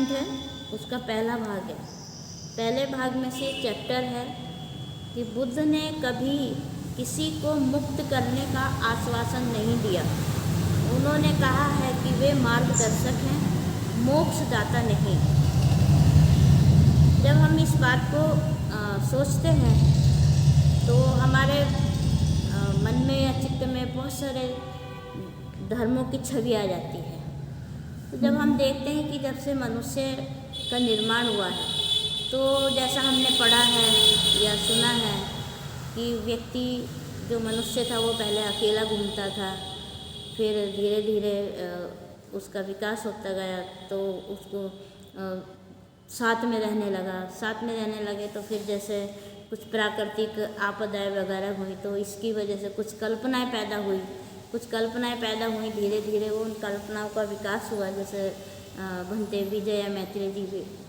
है उसका पहला भाग है। पहले भाग में से चैप्टर है कि बुद्ध ने कभी किसी को मुक्त करने का आश्वासन नहीं दिया। उन्होंने कहा है कि वे मार्गदर्शक हैं, मोक्षदाता नहीं। जब हम इस बात को सोचते हैं तो हमारे मन में या चित्त में बहुत सारे धर्मों की छवि आ जाती है। तो जब हम देखते हैं कि जब से मनुष्य का निर्माण हुआ है तो जैसा हमने पढ़ा है या सुना है कि व्यक्ति जो मनुष्य था वो पहले अकेला घूमता था, फिर धीरे धीरे उसका विकास होता गया तो उसको साथ में रहने लगे तो फिर जैसे कुछ प्राकृतिक आपदाएं वगैरह हुई तो इसकी वजह से कुछ कल्पनाएं पैदा हुई। धीरे धीरे वो उन कल्पनाओं का विकास हुआ, जैसे भंते विजय मैत्री जी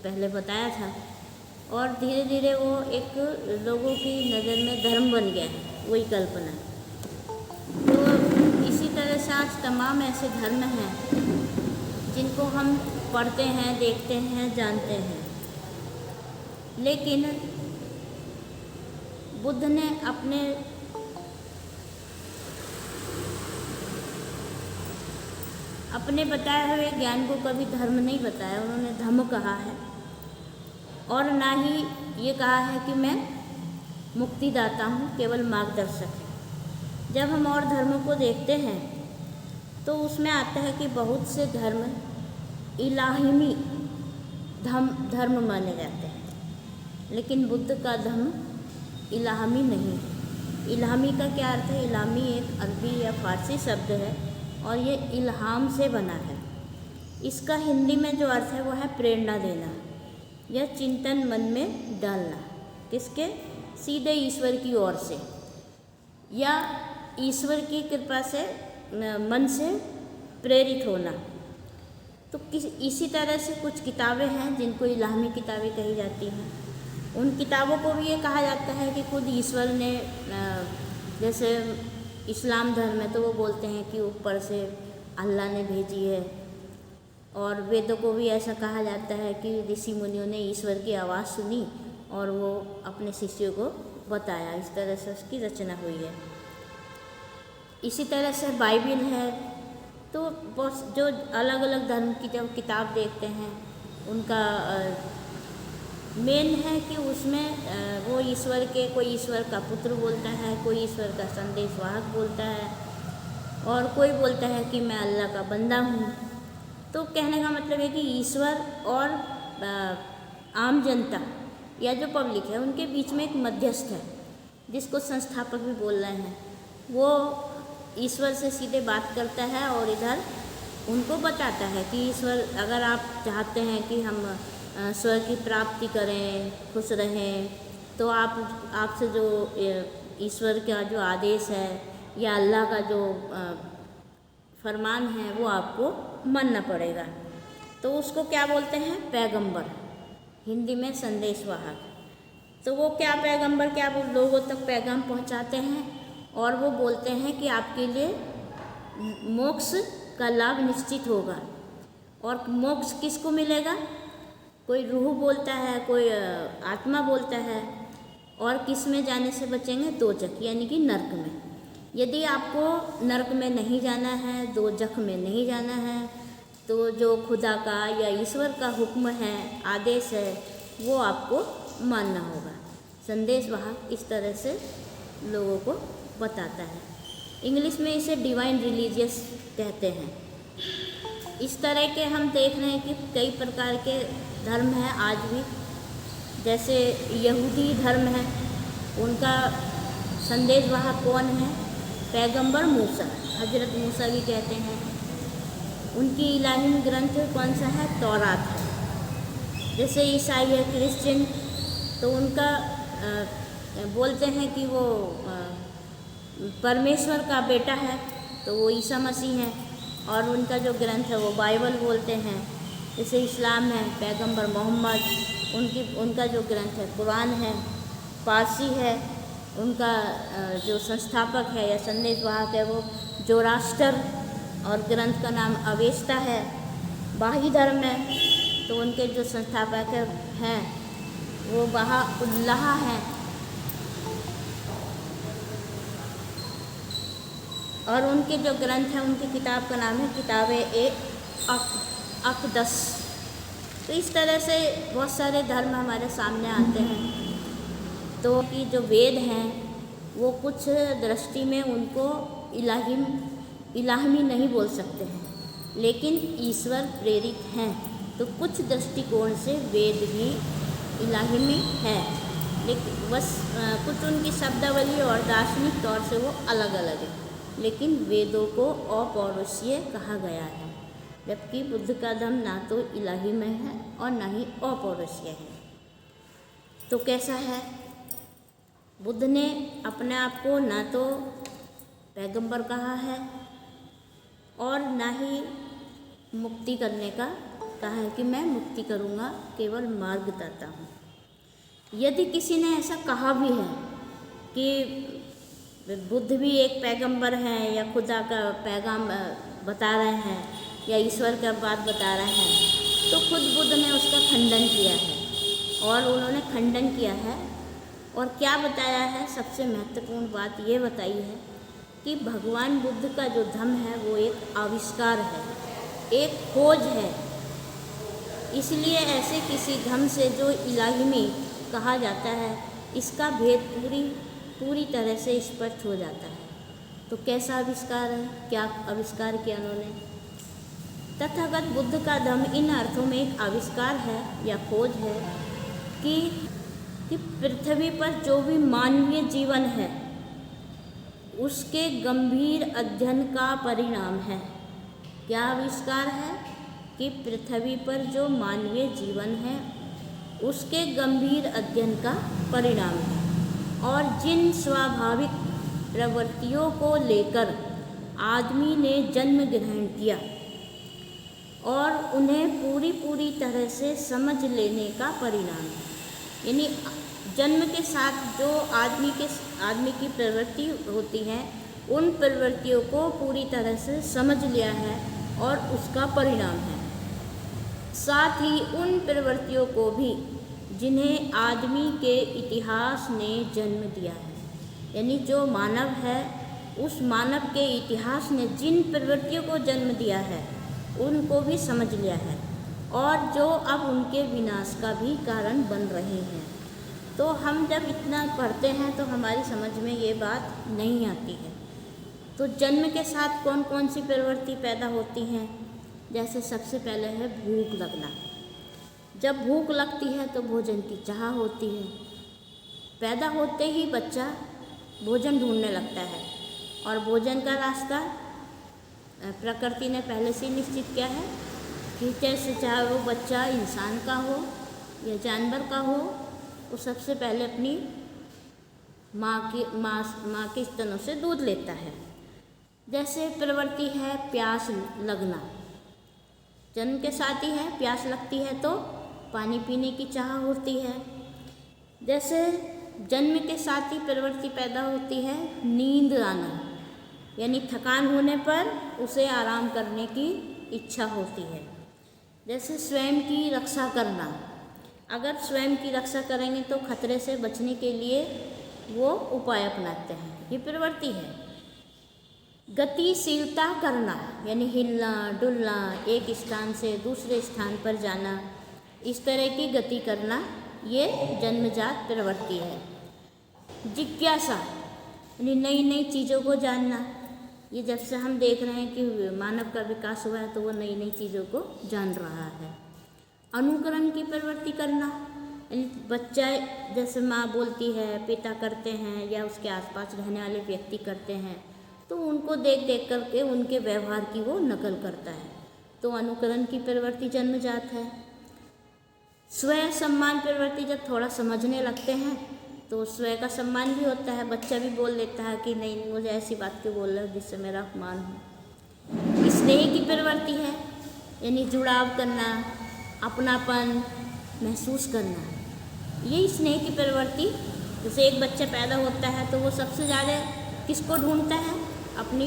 पहले बताया था। और धीरे धीरे वो एक लोगों की नज़र में धर्म बन गया है, वही कल्पना। तो इसी तरह से आज तमाम ऐसे धर्म हैं जिनको हम पढ़ते हैं, देखते हैं, जानते हैं, लेकिन बुद्ध ने अपने बताए हुए ज्ञान को कभी धर्म नहीं बताया। उन्होंने धम्म कहा है और ना ही ये कहा है कि मैं मुक्तिदाता हूँ, केवल मार्गदर्शक है। जब हम और धर्मों को देखते हैं तो उसमें आता है कि बहुत से धर्म इलाहिमी धर्म माने जाते हैं, लेकिन बुद्ध का धर्म इलाहमी नहीं है। इलाहमी का क्या अर्थ है? इलाहमी एक अरबी या फारसी शब्द है और ये इल्हाम से बना है। इसका हिंदी में जो अर्थ है वो है प्रेरणा देना या चिंतन मन में डालना। किसके? सीधे ईश्वर की ओर से या ईश्वर की कृपा से मन से प्रेरित होना। तो इसी तरह से कुछ किताबें हैं जिनको इलाहमी किताबें कही जाती हैं। उन किताबों को भी ये कहा जाता है कि खुद ईश्वर ने, जैसे इस्लाम धर्म है तो वो बोलते हैं कि ऊपर से अल्लाह ने भेजी है। और वेदों को भी ऐसा कहा जाता है कि ऋषि मुनियों ने ईश्वर की आवाज़ सुनी और वो अपने शिष्यों को बताया। इस तरह से उसकी रचना हुई है। इसी तरह से बाइबिल है। तो बहुत जो अलग अलग धर्म की जब किताब देखते हैं उनका मेन है कि उसमें वो ईश्वर के, कोई ईश्वर का पुत्र बोलता है, कोई ईश्वर का संदेशवाहक बोलता है और कोई बोलता है कि मैं अल्लाह का बंदा हूँ। तो कहने का मतलब है कि ईश्वर और आम जनता या जो पब्लिक है उनके बीच में एक मध्यस्थ है जिसको संस्थापक भी बोल रहे हैं। वो ईश्वर से सीधे बात करता है और इधर उनको बताता है कि ईश्वर, अगर आप चाहते हैं कि हम स्वर्ग की प्राप्ति करें, खुश रहें, तो आपसे जो ईश्वर का जो आदेश है या अल्लाह का जो फरमान है वो आपको मानना पड़ेगा। तो उसको क्या बोलते हैं? पैगंबर, हिंदी में संदेशवाहक। तो वो क्या पैगंबर क्या वो लोगों तक पैगाम पहुंचाते हैं और वो बोलते हैं कि आपके लिए मोक्ष का लाभ निश्चित होगा। और मोक्ष किसको मिलेगा? कोई रूह बोलता है, कोई आत्मा बोलता है। और किस में जाने से बचेंगे? दोजख यानी कि नरक में। यदि आपको नरक में नहीं जाना है, दोजख में नहीं जाना है, तो जो खुदा का या ईश्वर का हुक्म है, आदेश है, वो आपको मानना होगा। संदेशवाहक इस तरह से लोगों को बताता है। इंग्लिश में इसे डिवाइन रिलीजियस कहते हैं। इस तरह के हम देख रहे हैं कि कई प्रकार के धर्म हैं आज भी। जैसे यहूदी धर्म है, उनका संदेशवाहक कौन है? पैगंबर मूसा, हजरत मूसा भी कहते हैं। उनकी इलाही ग्रंथ कौन सा है? तौरात है। जैसे ईसाई है, क्रिश्चियन, तो उनका बोलते हैं कि वो परमेश्वर का बेटा है, तो वो ईसा मसीह है और उनका जो ग्रंथ है वो बाइबल बोलते हैं। जैसे इस्लाम है, पैगंबर मोहम्मद, उनका जो ग्रंथ है कुरान है। पारसी है, उनका जो संस्थापक है या संदेशवाहक है वो जोरास्टर और ग्रंथ का नाम अवेस्ता है। बाही धर्म है तो उनके जो संस्थापक हैं वो बहाउल्लाह हैं, और उनके जो ग्रंथ हैं उनकी किताब का नाम है किताब-ए-अक़दस। तो इस तरह से बहुत सारे धर्म हमारे सामने आते हैं। तो कि जो वेद हैं वो कुछ दृष्टि में उनको इलाही नहीं बोल सकते हैं, लेकिन ईश्वर प्रेरित हैं। तो कुछ दृष्टिकोण से वेद भी इलाही में है, लेकिन बस कुछ उनकी शब्दावली और दार्शनिक तौर से वो अलग अलग है, लेकिन वेदों को अपौरुषीय कहा गया है, जबकि बुद्ध का धर्म ना तो इलाही में है और ना ही अपौरुषीय है। तो कैसा है? बुद्ध ने अपने आप को ना तो पैगंबर कहा है और ना ही मुक्ति करने का कहा है कि मैं मुक्ति करूँगा, केवल मार्ग बताता हूँ। यदि किसी ने ऐसा कहा भी है कि बुद्ध भी एक पैगंबर हैं या खुदा का पैगाम बता रहे हैं या ईश्वर का बात बता रहे हैं, तो खुद बुद्ध ने उसका खंडन किया है। और उन्होंने खंडन किया है और क्या बताया है? सबसे महत्वपूर्ण बात ये बताई है कि भगवान बुद्ध का जो धम्म है वो एक आविष्कार है, एक खोज है। इसलिए ऐसे किसी धम्म से जो इलाही में कहा जाता है, इसका भेद पूरी तरह से स्पष्ट हो जाता है। तो कैसा आविष्कार है? क्या आविष्कार किया उन्होंने? तथागत बुद्ध का धम्म इन अर्थों में एक आविष्कार है या खोज है कि पृथ्वी पर जो भी मानवीय जीवन है उसके गंभीर अध्ययन का परिणाम है। क्या आविष्कार है? कि पृथ्वी पर जो मानवीय जीवन है उसके गंभीर अध्ययन का परिणाम है, और जिन स्वाभाविक प्रवृत्तियों को लेकर आदमी ने जन्म ग्रहण किया और उन्हें पूरी तरह से समझ लेने का परिणाम है। यानी जन्म के साथ जो आदमी की प्रवृत्ति होती है, उन प्रवृत्तियों को पूरी तरह से समझ लिया है और उसका परिणाम है। साथ ही उन प्रवृत्तियों को भी जिन्हें आदमी के इतिहास ने जन्म दिया है, यानी जो मानव है उस मानव के इतिहास ने जिन प्रवृत्तियों को जन्म दिया है उनको भी समझ लिया है, और जो अब उनके विनाश का भी कारण बन रहे हैं। तो हम जब इतना पढ़ते हैं तो हमारी समझ में ये बात नहीं आती है। तो जन्म के साथ कौन कौन सी प्रवृत्ति पैदा होती हैं? जैसे सबसे पहले है भूख लगना। जब भूख लगती है तो भोजन की चाह होती है। पैदा होते ही बच्चा भोजन ढूंढने लगता है, और भोजन का रास्ता प्रकृति ने पहले से निश्चित किया है कि जैसे चाहे वो बच्चा इंसान का हो या जानवर का हो, वो सबसे पहले अपनी माँ के स्तनों से दूध लेता है। जैसे प्रवृत्ति है प्यास लगना, जन्म के साथ ही है, प्यास लगती है तो पानी पीने की चाह होती है। जैसे जन्म के साथ ही प्रवृत्ति पैदा होती है नींद आना, यानी थकान होने पर उसे आराम करने की इच्छा होती है। जैसे स्वयं की रक्षा करना, अगर स्वयं की रक्षा करेंगे तो खतरे से बचने के लिए वो उपाय अपनाते हैं, ये प्रवृत्ति है। गतिशीलता करना, यानी हिलना डुलना, एक स्थान से दूसरे स्थान पर जाना, इस तरह की गति करना, ये जन्मजात प्रवृत्ति है। जिज्ञासा, यानी नई नई चीज़ों को जानना, ये जब से हम देख रहे हैं कि मानव का विकास हुआ है तो वो नई नई चीज़ों को जान रहा है। अनुकरण की प्रवृत्ति करना, यानी बच्चा जैसे माँ बोलती है, पिता करते हैं या उसके आसपास रहने वाले व्यक्ति करते हैं, तो उनको देख देख करके उनके व्यवहार की वो नकल करता है, तो अनुकरण की प्रवृत्ति जन्मजात है। स्वयं सम्मान प्रवृत्ति, जब थोड़ा समझने लगते हैं तो स्वयं का सम्मान भी होता है, बच्चा भी बोल देता है कि नहीं मुझे ऐसी बात क्यों बोल रहे हो जिससे मेरा अपमान हो। स्नेह की प्रवृत्ति है, यानी जुड़ाव करना, अपनापन महसूस करना, ये स्नेह की प्रवृत्ति। जैसे एक बच्चा पैदा होता है तो वो सबसे ज़्यादा किसको ढूंढता है? अपनी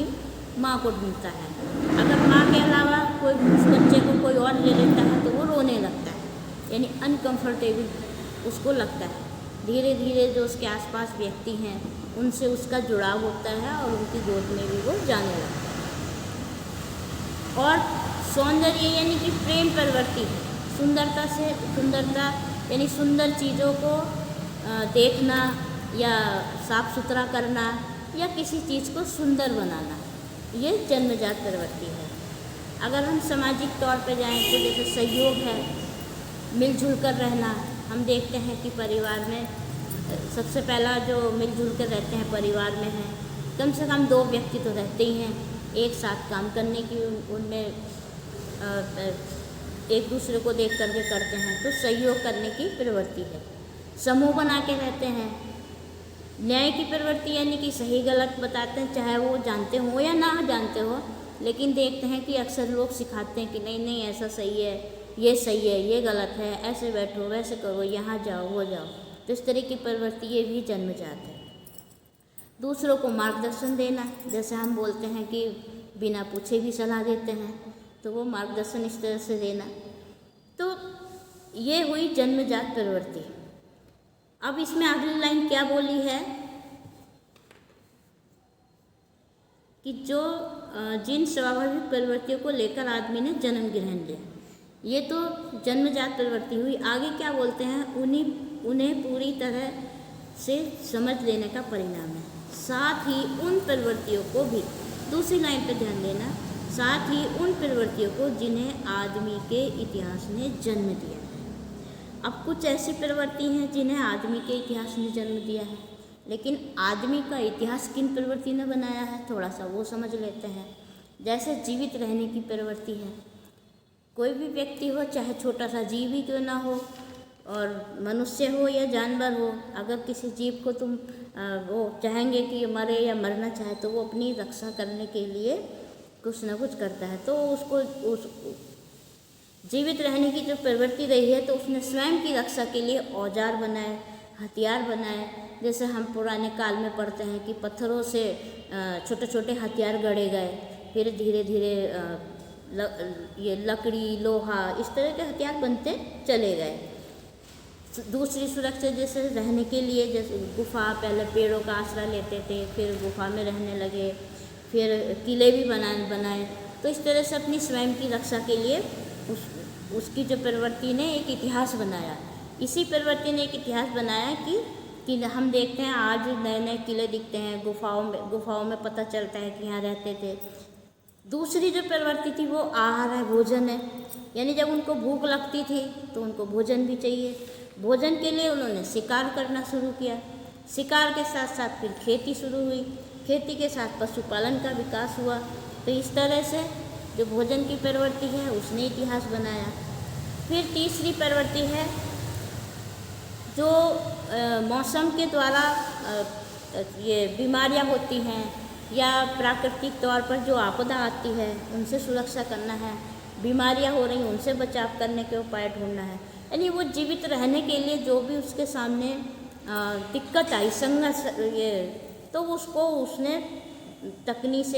माँ को ढूंढता है। अगर माँ के अलावा कोई उस बच्चे को कोई और ले लेता है तो वो रोने लगता है। यानी अनकंफर्टेबल उसको लगता है। धीरे धीरे जो उसके आसपास व्यक्ति हैं उनसे उसका जुड़ाव होता है और उनकी गोद में भी वो जाने लगता है। और सौंदर्य यानी कि प्रेम प्रवृत्ति, सुंदरता यानी सुंदर चीज़ों को देखना या साफ सुथरा करना या किसी चीज़ को सुंदर बनाना, ये जन्मजात प्रवृत्ति है। अगर हम सामाजिक तौर पर जाएं तो जैसे सहयोग है, मिलजुल कर रहना। हम देखते हैं कि परिवार में सबसे पहला जो मिलजुल कर रहते हैं परिवार में है, कम से कम 2 व्यक्ति तो रहते ही हैं, एक साथ काम करने की उनमें एक दूसरे को देख करके करते हैं, तो सहयोग करने की प्रवृत्ति है। समूह बना के रहते हैं। न्याय की प्रवृत्ति यानी कि सही गलत बताते हैं, चाहे वो जानते हो या ना जानते हो, लेकिन देखते हैं कि अक्सर लोग सिखाते हैं कि नहीं नहीं ऐसा सही है, ये गलत है, ऐसे बैठो, वैसे करो, यहाँ जाओ, वो जाओ। तो इस तरह की प्रवृत्ति ये भी जन्मजात है। दूसरों को मार्गदर्शन देना, जैसे हम बोलते हैं कि बिना पूछे भी सलाह देते हैं, तो वो मार्गदर्शन इस तरह से देना, तो ये हुई जन्मजात प्रवृत्ति। अब इसमें अगली लाइन क्या बोली है कि जो जिन स्वाभाविक प्रवृत्तियों को लेकर आदमी ने जन्म ग्रहण लिया, ये तो जन्मजात प्रवृत्ति हुई। आगे क्या बोलते हैं, उन्हें पूरी तरह से समझ लेने का परिणाम है। साथ ही उन प्रवृत्तियों को भी, दूसरी लाइन पर ध्यान देना, साथ ही उन प्रवृत्तियों को जिन्हें आदमी के इतिहास ने जन्म दिया है। अब कुछ ऐसी प्रवृत्ति हैं जिन्हें आदमी के इतिहास ने जन्म दिया है, लेकिन आदमी का इतिहास किन प्रवृत्ति ने बनाया है, थोड़ा सा वो समझ लेते हैं। जैसे जीवित रहने की प्रवृत्ति है। कोई भी व्यक्ति हो, चाहे छोटा सा जीव ही क्यों ना हो, और मनुष्य हो या जानवर हो, अगर किसी जीव को तुम वो चाहेंगे कि मरे या मरना चाहे, तो वो अपनी रक्षा करने के लिए कुछ ना कुछ करता है। तो उसको जीवित रहने की जो प्रवृत्ति रही है, तो उसने स्वयं की रक्षा के लिए औजार बनाए, हथियार बनाए। जैसे हम पुराने काल में पढ़ते हैं कि पत्थरों से छोटे छोटे हथियार गढ़े गए, फिर धीरे धीरे ये लकड़ी, लोहा, इस तरह के हथियार बनते चले गए। दूसरी सुरक्षा जैसे रहने के लिए, जैसे गुफा, पहले पेड़ों का आसरा लेते थे, फिर गुफा में रहने लगे, फिर किले भी बनाए। तो इस तरह से अपनी स्वयं की रक्षा के लिए उसकी जो प्रवृत्ति ने एक इतिहास बनाया। इसी प्रवृत्ति ने एक इतिहास बनाया कि हम देखते हैं आज नए नए किले दिखते हैं, गुफाओं में पता चलता है कि यहाँ रहते थे। दूसरी जो प्रवृत्ति थी वो आहार है, भोजन है। यानी जब उनको भूख लगती थी तो उनको भोजन भी चाहिए। भोजन के लिए उन्होंने शिकार करना शुरू किया। शिकार के साथ साथ फिर खेती शुरू हुई। खेती के साथ पशुपालन का विकास हुआ। तो इस तरह से जो भोजन की प्रवृत्ति है उसने इतिहास बनाया। फिर तीसरी प्रवृत्ति है जो मौसम के द्वारा ये बीमारियां होती हैं या प्राकृतिक तौर पर जो आपदा आती है उनसे सुरक्षा करना है, बीमारियां हो रही उनसे बचाव करने के उपाय ढूंढना है। यानी वो जीवित रहने के लिए जो भी उसके सामने दिक्कत आई, संघर्ष, ये तो उसने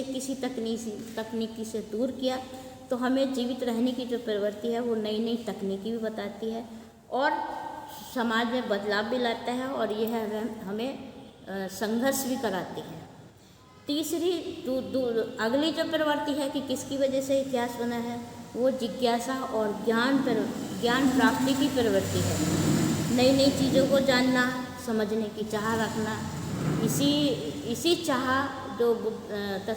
किसी तकनीकी से दूर किया। तो हमें जीवित रहने की जो प्रवृत्ति है वो नई नई तकनीकी भी बताती है और समाज में बदलाव भी लाता है और यह हमें संघर्ष भी कराती है। तीसरी अगली जो प्रवृत्ति है कि किसकी वजह से इतिहास बना है, वो जिज्ञासा और ज्ञान प्राप्ति की प्रवृत्ति है। नई नई चीज़ों को जानना, समझने की चाह रखना। इसी चाह जो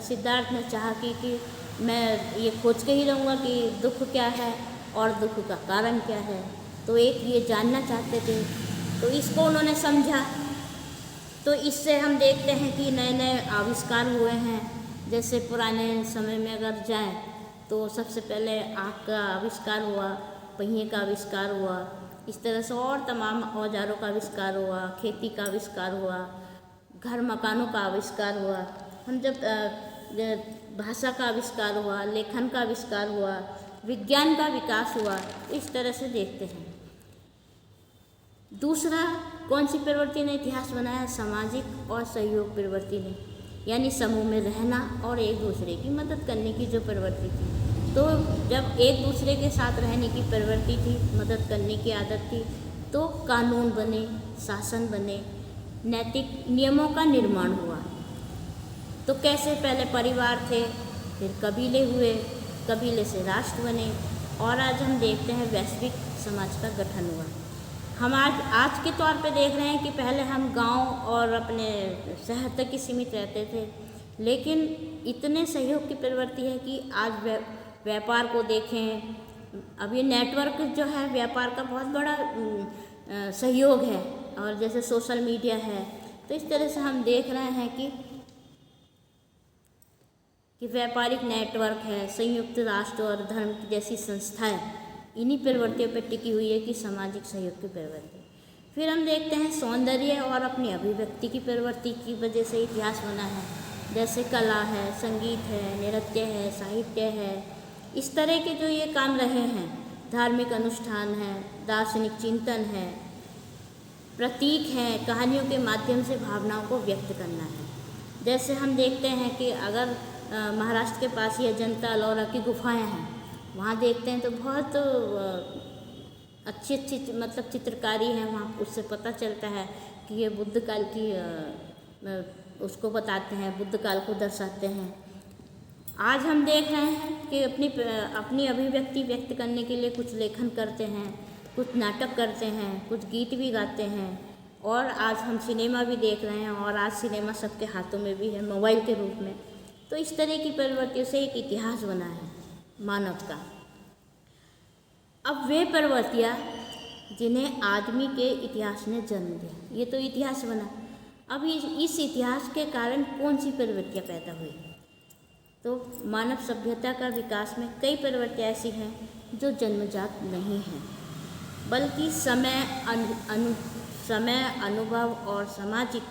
सिद्धार्थ ने चाह कि मैं ये खोज के ही रहूँगा कि दुख क्या है और दुख का कारण क्या है। तो एक ये जानना चाहते थे, तो इसको उन्होंने समझा। तो इससे हम देखते हैं कि नए नए आविष्कार हुए हैं। जैसे पुराने समय में अगर जाएं तो सबसे पहले आग का आविष्कार हुआ, पहिए का आविष्कार हुआ, इस तरह से और तमाम औजारों का आविष्कार हुआ, खेती का आविष्कार हुआ, घर मकानों का आविष्कार हुआ। हम जब भाषा का आविष्कार हुआ, लेखन का आविष्कार हुआ, विज्ञान का विकास हुआ, इस तरह से देखते हैं। दूसरा कौन सी प्रवृत्ति ने इतिहास बनाया? सामाजिक और सहयोग प्रवृत्ति ने, यानी समूह में रहना और एक दूसरे की मदद करने की जो प्रवृत्ति थी। तो जब एक दूसरे के साथ रहने की प्रवृत्ति थी, मदद करने की आदत थी, तो कानून बने, शासन बने, नैतिक नियमों का निर्माण हुआ। तो कैसे पहले परिवार थे, फिर कबीले हुए, कबीले से राष्ट्र बने, और आज हम देखते हैं वैश्विक समाज का गठन हुआ। हम आज के तौर पे देख रहे हैं कि पहले हम गांव और अपने शहर तक ही सीमित रहते थे, लेकिन इतने सहयोग की प्रवृत्ति है कि आज व्यापार को देखें, अब ये नेटवर्क जो है व्यापार का बहुत बड़ा सहयोग है, और जैसे सोशल मीडिया है, तो इस तरह से हम देख रहे हैं कि व्यापारिक नेटवर्क है, संयुक्त राष्ट्र और धर्म जैसी संस्थाएं इन्हीं प्रवृत्तियों पर टिकी हुई है कि सामाजिक सहयोग की प्रवृत्ति। फिर हम देखते हैं सौंदर्य और अपनी अभिव्यक्ति की प्रवृत्ति की वजह से इतिहास बना है, जैसे कला है, संगीत है, नृत्य है, साहित्य है, इस तरह के जो ये काम रहे हैं, धार्मिक अनुष्ठान है, दार्शनिक चिंतन है, प्रतीक हैं, कहानियों के माध्यम से भावनाओं को व्यक्त करना है। जैसे हम देखते हैं कि अगर महाराष्ट्र के पास ही अजंता एलोरा की गुफाएं हैं, वहाँ देखते हैं तो बहुत अच्छी मतलब चित्रकारी है वहाँ, उससे पता चलता है कि ये बुद्ध काल की उसको बताते हैं, बुद्ध काल को दर्शाते हैं। आज हम देख रहे हैं कि अपनी अभिव्यक्ति व्यक्त करने के लिए कुछ लेखन करते हैं, कुछ नाटक करते हैं, कुछ गीत भी गाते हैं, और आज हम सिनेमा भी देख रहे हैं, और आज सिनेमा सबके हाथों में भी है मोबाइल के रूप में। तो इस तरह की प्रवृत्तियों से एक इतिहास बना है मानव का। अब वे प्रवृत्तियाँ जिन्हें आदमी के इतिहास ने जन्म दिया, ये तो इतिहास बना। अब इस इतिहास के कारण कौन सी प्रवृत्तियाँ पैदा हुई? तो मानव सभ्यता का विकास में कई प्रवृत्तियाँ ऐसी हैं जो जन्मजात नहीं हैं, बल्कि समय, अनुभव और सामाजिक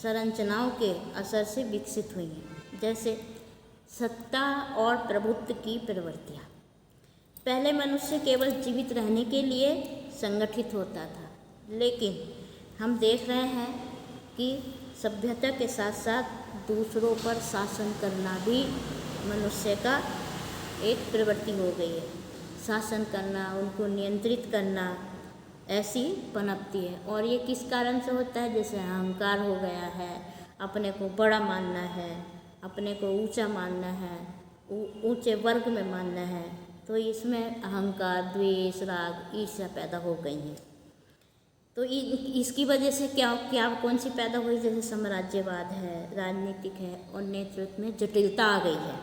संरचनाओं के असर से विकसित हुई हैं। जैसे सत्ता और प्रभुत्व की प्रवृत्तियाँ। पहले मनुष्य केवल जीवित रहने के लिए संगठित होता था, लेकिन हम देख रहे हैं कि सभ्यता के साथ साथ दूसरों पर शासन करना भी मनुष्य का एक प्रवृत्ति हो गई है। शासन करना, उनको नियंत्रित करना, ऐसी पनपती है। और ये किस कारण से होता है? जैसे अहंकार हो गया है, अपने को बड़ा मानना है, अपने को ऊंचा मानना है, ऊंचे वर्ग में मानना है, तो इसमें अहंकार, द्वेष, राग, ईर्ष्या पैदा हो गई हैं। तो इसकी वजह से क्या कौन सी पैदा हुई? जैसे साम्राज्यवाद है, राजनीतिक है, और नेतृत्व में जटिलता आ गई है।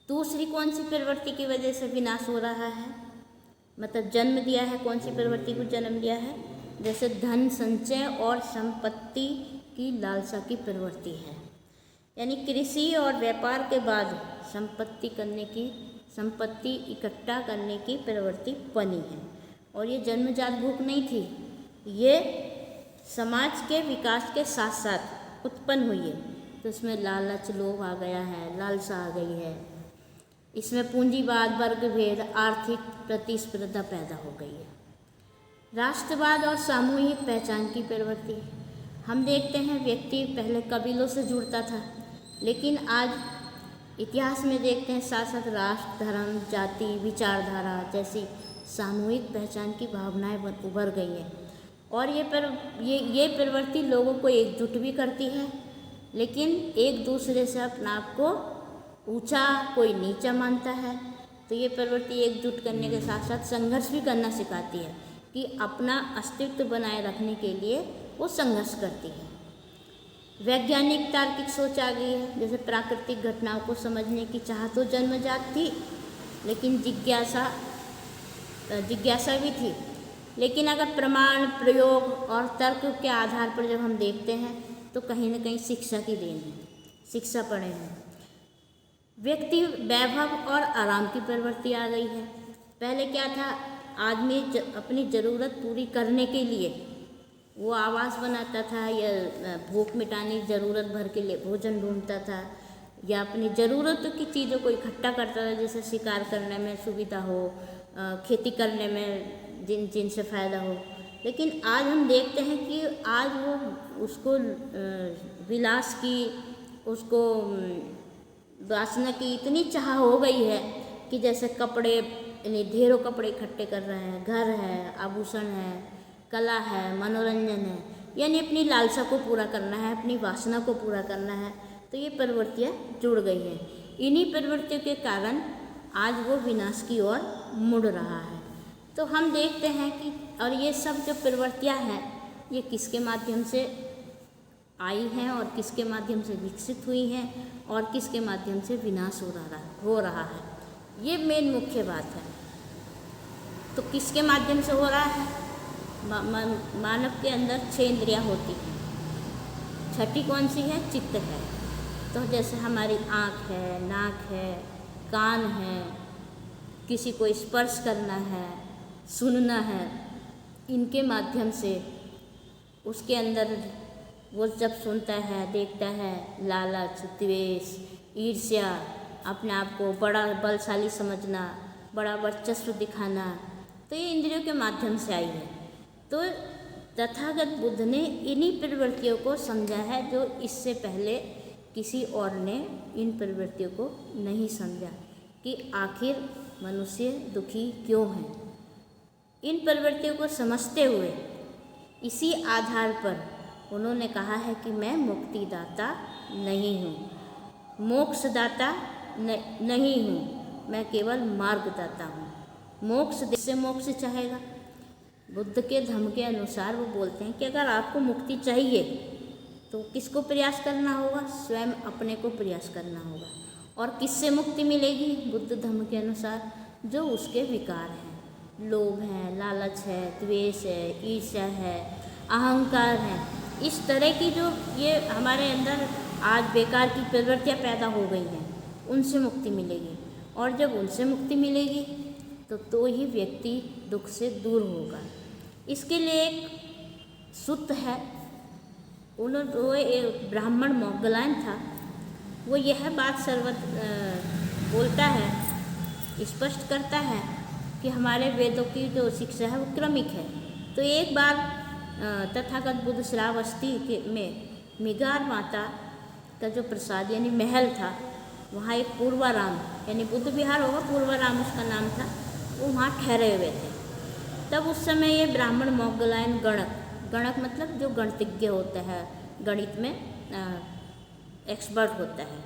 दूसरी कौन सी प्रवृत्ति की वजह से विनाश हो रहा है, मतलब जन्म दिया है, कौन सी प्रवृत्ति को जन्म दिया है? जैसे धन संचय और संपत्ति की लालसा की प्रवृत्ति है, यानी कृषि और व्यापार के बाद संपत्ति इकट्ठा करने की प्रवृत्ति बनी है। और ये जन्मजात भूख नहीं थी, ये समाज के विकास के साथ साथ उत्पन्न हुई है। तो इसमें लालच, लोभ आ गया है, लालसा आ गई है, इसमें पूंजीवाद, वर्ग भेद, आर्थिक प्रतिस्पर्धा पैदा हो गई है। राष्ट्रवाद और सामूहिक पहचान की प्रवृत्ति। हम देखते हैं व्यक्ति पहले कबीलों से जुड़ता था, लेकिन आज इतिहास में देखते हैं साथ साथ राष्ट्र, धर्म, जाति, विचारधारा जैसी सामूहिक पहचान की भावनाएं उभर गई हैं। और ये प्रवृत्ति लोगों को एकजुट भी करती है, लेकिन एक दूसरे से अपने आप को ऊंचा, कोई नीचा मानता है। तो ये प्रवृत्ति एकजुट करने के साथ साथ संघर्ष भी करना सिखाती है कि अपना अस्तित्व बनाए रखने के लिए वो संघर्ष करती है। वैज्ञानिक तार्किक सोच आ गई है, जैसे प्राकृतिक घटनाओं को समझने की चाह तो जन्मजात थी, लेकिन जिज्ञासा भी थी। लेकिन अगर प्रमाण, प्रयोग और तर्क के आधार पर जब हम देखते हैं तो कहीं ना कहीं शिक्षा की देन है, शिक्षा पढ़े हैं। व्यक्ति वैभव और आराम की प्रवृत्ति आ गई है। पहले क्या था, आदमी अपनी ज़रूरत पूरी करने के लिए वो आवास बनाता था, या भूख मिटाने की ज़रूरत भर के लिए भोजन ढूंढता था, या अपनी ज़रूरत की चीज़ों को इकट्ठा करता था, जैसे शिकार करने में सुविधा हो, खेती करने में जिनसे फ़ायदा हो। लेकिन आज हम देखते हैं कि आज वो उसको विलास की, उसको वासना की इतनी चाह हो गई है कि जैसे कपड़े, यानी ढेरों कपड़े इकट्ठे कर रहे हैं, घर है, आभूषण है, कला है, मनोरंजन है, यानी अपनी लालसा को पूरा करना है, अपनी वासना को पूरा करना है, तो ये प्रवृत्तियाँ जुड़ गई हैं। इन्हीं प्रवृत्तियों के कारण आज वो विनाश की ओर मुड़ रहा है। तो हम देखते हैं कि और ये सब जो प्रवृत्तियाँ हैं ये किसके माध्यम से आई हैं और किसके माध्यम से विकसित हुई हैं और किसके माध्यम से विनाश हो रहा है, ये मेन मुख्य बात है। तो किसके माध्यम से हो रहा है? मानव के अंदर 6 इंद्रियाँ होती हैं, छठी कौन सी है? चित्त है। तो जैसे हमारी आँख है, नाक है, कान है, किसी को स्पर्श करना है, सुनना है, इनके माध्यम से उसके अंदर वो जब सुनता है, देखता है, लालच, द्वेष, ईर्ष्या, अपने आप को बड़ा बलशाली समझना, बड़ा वर्चस्व दिखाना, तो ये इंद्रियों के माध्यम से आई है। तो तथागत बुद्ध ने इन्हीं प्रवृत्तियों को समझा है जो इससे पहले किसी और ने इन प्रवृत्तियों को नहीं समझा कि आखिर मनुष्य दुखी क्यों है। इन प्रवृत्तियों को समझते हुए इसी आधार पर उन्होंने कहा है कि मैं मुक्तिदाता नहीं हूँ, मोक्षदाता नहीं हूँ, मैं केवल मार्गदाता हूँ। मोक्ष से मोक्ष चाहेगा। बुद्ध के धम्म के अनुसार वो बोलते हैं कि अगर आपको मुक्ति चाहिए तो किसको प्रयास करना होगा? स्वयं अपने को प्रयास करना होगा। और किससे मुक्ति मिलेगी? बुद्ध धम्म के अनुसार जो उसके विकार हैं, लोभ है, लालच है, द्वेष है, ईर्ष्या है, अहंकार है, इस तरह की जो ये हमारे अंदर आज बेकार की प्रवृत्तियाँ पैदा हो गई हैं, उनसे मुक्ति मिलेगी। और जब उनसे मुक्ति मिलेगी तो ही व्यक्ति दुख से दूर होगा। इसके लिए एक सूत्र है, वो एक ब्राह्मण मोग्गलायन था, वो यह बात बोलता है, स्पष्ट करता है कि हमारे वेदों की जो शिक्षा है वो क्रमिक है। तो एक बार तथागत बुद्ध श्रावस्ती में मिगार माता का जो प्रसाद यानी महल था, वहाँ एक पूर्वाराम यानी बुद्ध विहार होगा, पूर्वाराम उसका नाम था, वो वहाँ ठहरे हुए थे। तब उस समय ये ब्राह्मण मोग्गलायन गणक मतलब जो गणितज्ञ होता है, गणित में एक्सपर्ट होता है,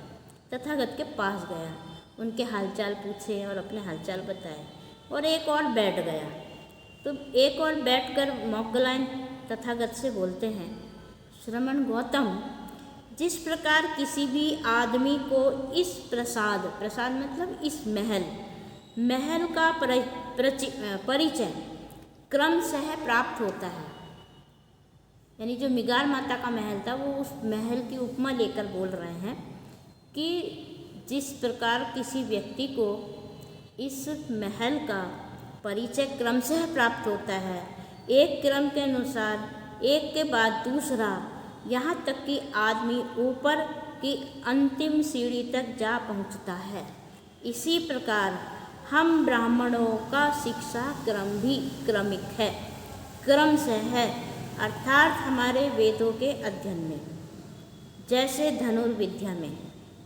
तथागत के पास गया, उनके हालचाल पूछे और अपने हालचाल बताए और एक और बैठ गया। तो एक और बैठकर मोग्गलायन तथागत से बोलते हैं, श्रमण गौतम, जिस प्रकार किसी भी आदमी को इस प्रसाद मतलब इस महल का परिचय क्रमशः प्राप्त होता है, यानी जो मिगार माता का महल था वो उस महल की उपमा लेकर बोल रहे हैं कि जिस प्रकार किसी व्यक्ति को इस महल का परिचय क्रमशः प्राप्त होता है, एक क्रम के अनुसार एक के बाद दूसरा, यहाँ तक कि आदमी ऊपर की अंतिम सीढ़ी तक जा पहुँचता है, इसी प्रकार हम ब्राह्मणों का शिक्षा क्रम भी क्रमिक है, क्रम से है, अर्थात हमारे वेदों के अध्ययन में। जैसे धनुर्विद्या में,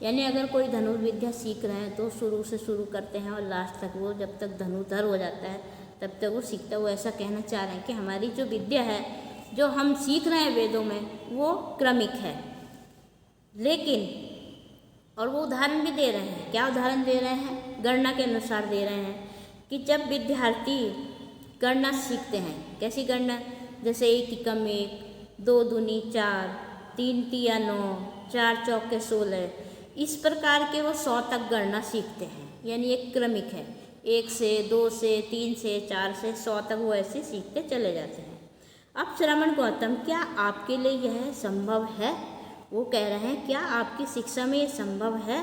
यानी अगर कोई धनुर्विद्या सीख रहे हैं तो शुरू से शुरू करते हैं और लास्ट तक वो जब तक धनुधर हो जाता है तब तक वो सीखता है। वो ऐसा कहना चाह रहे हैं कि हमारी जो विद्या है जो हम सीख रहे हैं वेदों में वो क्रमिक है। लेकिन और वो उदाहरण भी दे रहे हैं, क्या उदाहरण दे रहे हैं? गणना के अनुसार दे रहे हैं कि जब विद्यार्थी गणना सीखते हैं, कैसी गणना? जैसे 1 एकम 1, 2 दूनी 4, 3 तिया 9, 4 चौके 16, इस प्रकार के वो 100 तक गणना सीखते हैं, यानी एक क्रमिक है, 1 से 2 से 3 से 4 से 100 तक वो ऐसे सीखते चले जाते हैं। अब श्रमण गौतम, क्या आपके लिए यह संभव है? वो कह रहे हैं क्या आपकी शिक्षा में ये संभव है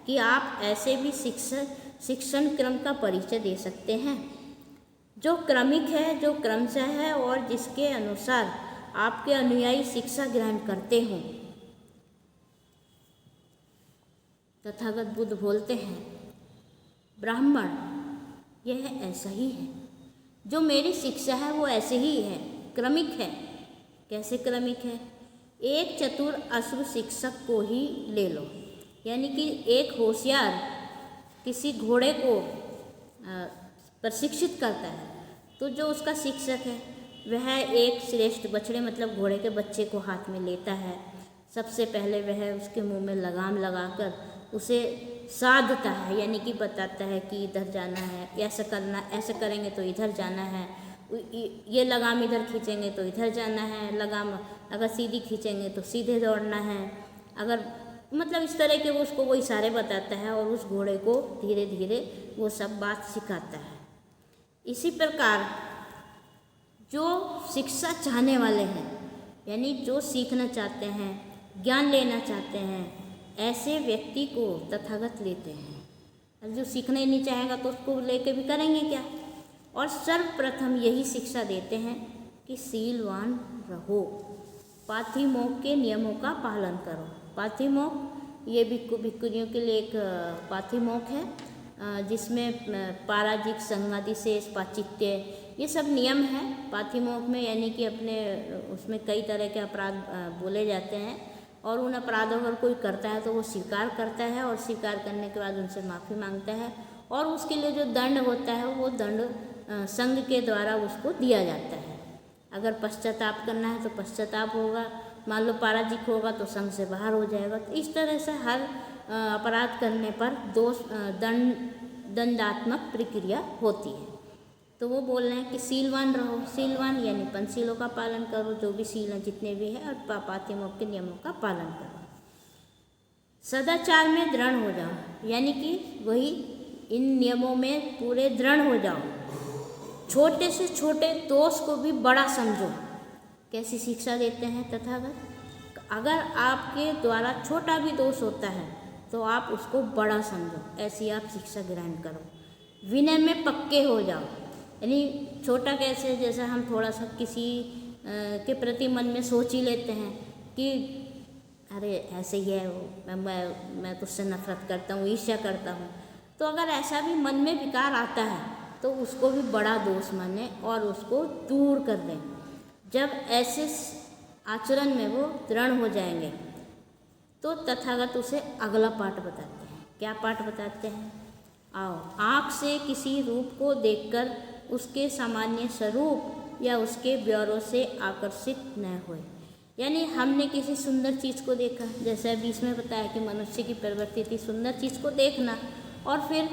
कि आप ऐसे भी शिक्षण क्रम का परिचय दे सकते हैं जो क्रमिक है, जो क्रमशः है और जिसके अनुसार आपके अनुयायी शिक्षा ग्रहण करते हों? तथागत बुद्ध बोलते हैं, ब्राह्मण यह ऐसा ही है, जो मेरी शिक्षा है वो ऐसे ही है, क्रमिक है। कैसे क्रमिक है? एक चतुर अश्रु शिक्षक को ही ले लो, यानी कि एक होशियार किसी घोड़े को प्रशिक्षित करता है। तो जो उसका शिक्षक है वह एक श्रेष्ठ बछड़े मतलब घोड़े के बच्चे को हाथ में लेता है। सबसे पहले वह उसके मुंह में लगाम लगाकर उसे साधता है, यानी कि बताता है कि इधर जाना है, ऐसा करना, ऐसे करेंगे तो इधर जाना है, ये लगाम इधर खींचेंगे तो इधर जाना है, लगाम अगर सीधी खींचेंगे तो सीधे दौड़ना है, अगर मतलब इस तरह के वो इशारे बताता है और उस घोड़े को धीरे धीरे वो सब बात सिखाता है। इसी प्रकार जो शिक्षा चाहने वाले हैं, यानी जो सीखना चाहते हैं, ज्ञान लेना चाहते हैं, ऐसे व्यक्ति को तथागत लेते हैं। और जो सीखना ही नहीं चाहेगा तो उसको लेके भी करेंगे क्या। और सर्वप्रथम यही शिक्षा देते हैं कि शीलवान रहो, पातिमोक्ष के नियमों का पालन करो। पातिमोक्ष ये भिक्खुनियों के लिए एक पातिमोक्ष है जिसमें पाराजिक, संगादि शेष, पाचित्य ये सब नियम हैं पातिमोक्ष में, यानी कि अपने उसमें कई तरह के अपराध बोले जाते हैं और उन अपराधों अगर कोई करता है तो वो स्वीकार करता है और स्वीकार करने के बाद उनसे माफ़ी मांगता है और उसके लिए जो दंड होता है वो दंड संघ के द्वारा उसको दिया जाता है। अगर पश्चाताप करना है तो पश्चाताप होगा, मान लो पराजिक होगा तो संघ से बाहर हो जाएगा। तो इस तरह से हर अपराध करने पर दंडात्मक प्रक्रिया होती है। तो वो बोल रहे हैं कि शीलवान रहो, शीलवान यानी पंचशीलों का पालन करो, जो भी शील हैं जितने भी हैं, और पातिमोक्ष के नियमों का पालन करो। सदाचार में दृढ़ हो जाओ, यानी कि वही इन नियमों में पूरे दृढ़ हो जाओ। छोटे से छोटे दोष को भी बड़ा समझो। कैसी शिक्षा देते हैं तथागत, अगर आपके द्वारा छोटा भी दोष होता है तो आप उसको बड़ा समझो, ऐसी आप शिक्षा ग्रहण करो। विनय में पक्के हो जाओ, यानी छोटा कैसे, जैसे हम थोड़ा सा किसी के प्रति मन में सोच ही लेते हैं कि अरे ऐसे ही है वो, मैं तुझसे नफरत करता हूँ, ईर्ष्या करता हूँ। तो अगर ऐसा भी मन में विकार आता है तो उसको भी बड़ा दोष माने और उसको दूर कर दें। जब ऐसे आचरण में वो दृढ़ हो जाएंगे तो तथागत उसे अगला पाठ बताते हैं। क्या पाठ बताते हैं? आओ, आँख से किसी रूप को देखकर उसके सामान्य स्वरूप या उसके ब्यौरों से आकर्षित न होए। यानी हमने किसी सुंदर चीज़ को देखा, जैसे अभी इसमें बताया कि मनुष्य की प्रवृत्ति थी सुंदर चीज़ को देखना, और फिर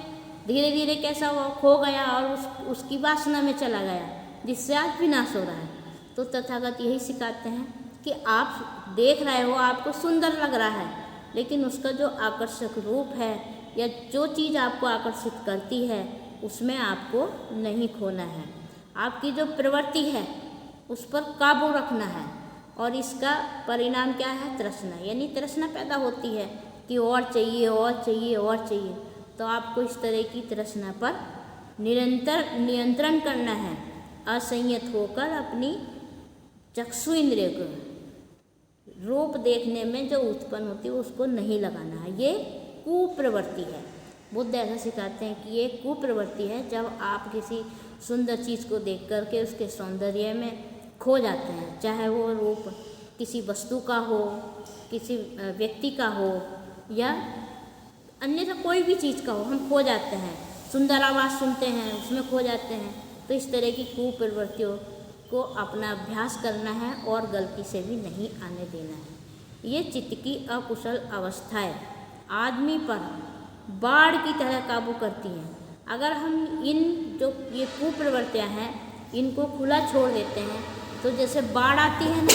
धीरे धीरे कैसा हुआ, खो गया और उसकी वासना में चला गया, जिससे आज विनाश हो रहा है। तो तथागत यही सिखाते हैं कि आप देख रहे हो, आपको सुंदर लग रहा है, लेकिन उसका जो आकर्षक रूप है या जो चीज़ आपको आकर्षित करती है उसमें आपको नहीं खोना है। आपकी जो प्रवृत्ति है उस पर काबू रखना है, और इसका परिणाम क्या है? तृष्णा, यानी तृष्णा पैदा होती है कि और चाहिए और चाहिए और चाहिए। तो आपको इस तरह की तृष्णा पर निरंतर नियंत्रण करना है। असंयत होकर अपनी चक्षु इंद्रिय को रूप देखने में जो उत्पन्न होती है उसको नहीं लगाना है। ये कुप्रवृत्ति है। बुद्ध ऐसा सिखाते हैं कि ये कुप्रवृत्ति है। जब आप किसी सुंदर चीज़ को देख करके उसके सौंदर्य में खो जाते हैं, चाहे वो रूप किसी वस्तु का हो, किसी व्यक्ति का हो, या अन्यथा कोई भी चीज़ का हो, हम खो जाते हैं। सुंदर आवाज़ सुनते हैं उसमें खो जाते हैं। तो इस तरह की कुप्रवृत्तियों को अपना अभ्यास करना है और गलती से भी नहीं आने देना है। ये चित्त की अकुशल अवस्थाएं आदमी पर बाढ़ की तरह काबू करती हैं। अगर हम इन जो ये कुप्रवृत्तियाँ हैं इनको खुला छोड़ देते हैं तो जैसे बाढ़ आती है ना,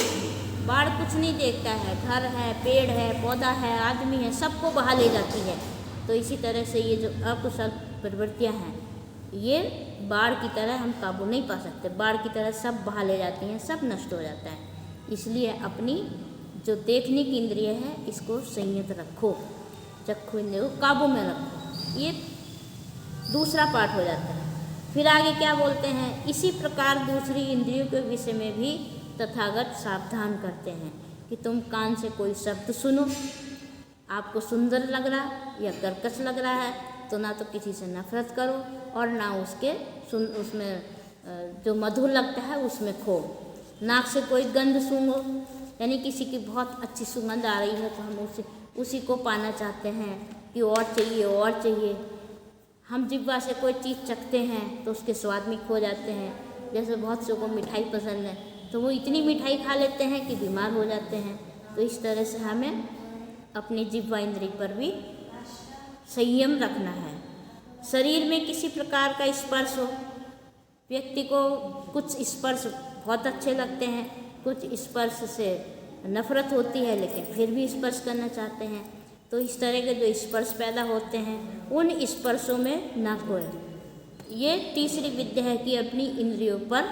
बाढ़ कुछ नहीं देखता है, घर है, पेड़ है, पौधा है, आदमी है, सबको बहा ले जाती है। तो इसी तरह से ये जो अकुशल प्रवृत्तियाँ हैं ये बाढ़ की तरह हम काबू नहीं पा सकते। बाढ़ की तरह सब बहा ले जाती हैं, सब नष्ट हो जाता है। इसलिए अपनी जो देखने की इंद्रिय है इसको संयत रखो, चक्षु इंद्रिय को काबू में रखो। ये दूसरा पाठ हो जाता है। फिर आगे क्या बोलते हैं? इसी प्रकार दूसरी इंद्रियों के विषय में भी तथागत सावधान करते हैं कि तुम कान से कोई शब्द सुनो, आपको सुंदर लग रहा या कर्कश लग रहा है तो ना तो किसी से नफरत करो और ना उसमें जो मधुर लगता है उसमें खो। नाक से कोई गंध सूंघो, यानी किसी की बहुत अच्छी सुगंध आ रही है तो हम उसी को पाना चाहते हैं कि और चाहिए और चाहिए। हम जिह्वा से कोई चीज़ चखते हैं तो उसके स्वाद में खो जाते हैं। जैसे बहुत से को मिठाई पसंद है तो वो इतनी मिठाई खा लेते हैं कि बीमार हो जाते हैं। तो इस तरह से हमें अपनी जिह्वा इंद्रिय पर भी संयम रखना है। शरीर में किसी प्रकार का स्पर्श हो, व्यक्ति को कुछ स्पर्श बहुत अच्छे लगते हैं, कुछ स्पर्श से नफरत होती है लेकिन फिर भी स्पर्श करना चाहते हैं। तो इस तरह के जो स्पर्श पैदा होते हैं उन स्पर्शों में ना खोए। ये तीसरी विद्या है कि अपनी इंद्रियों पर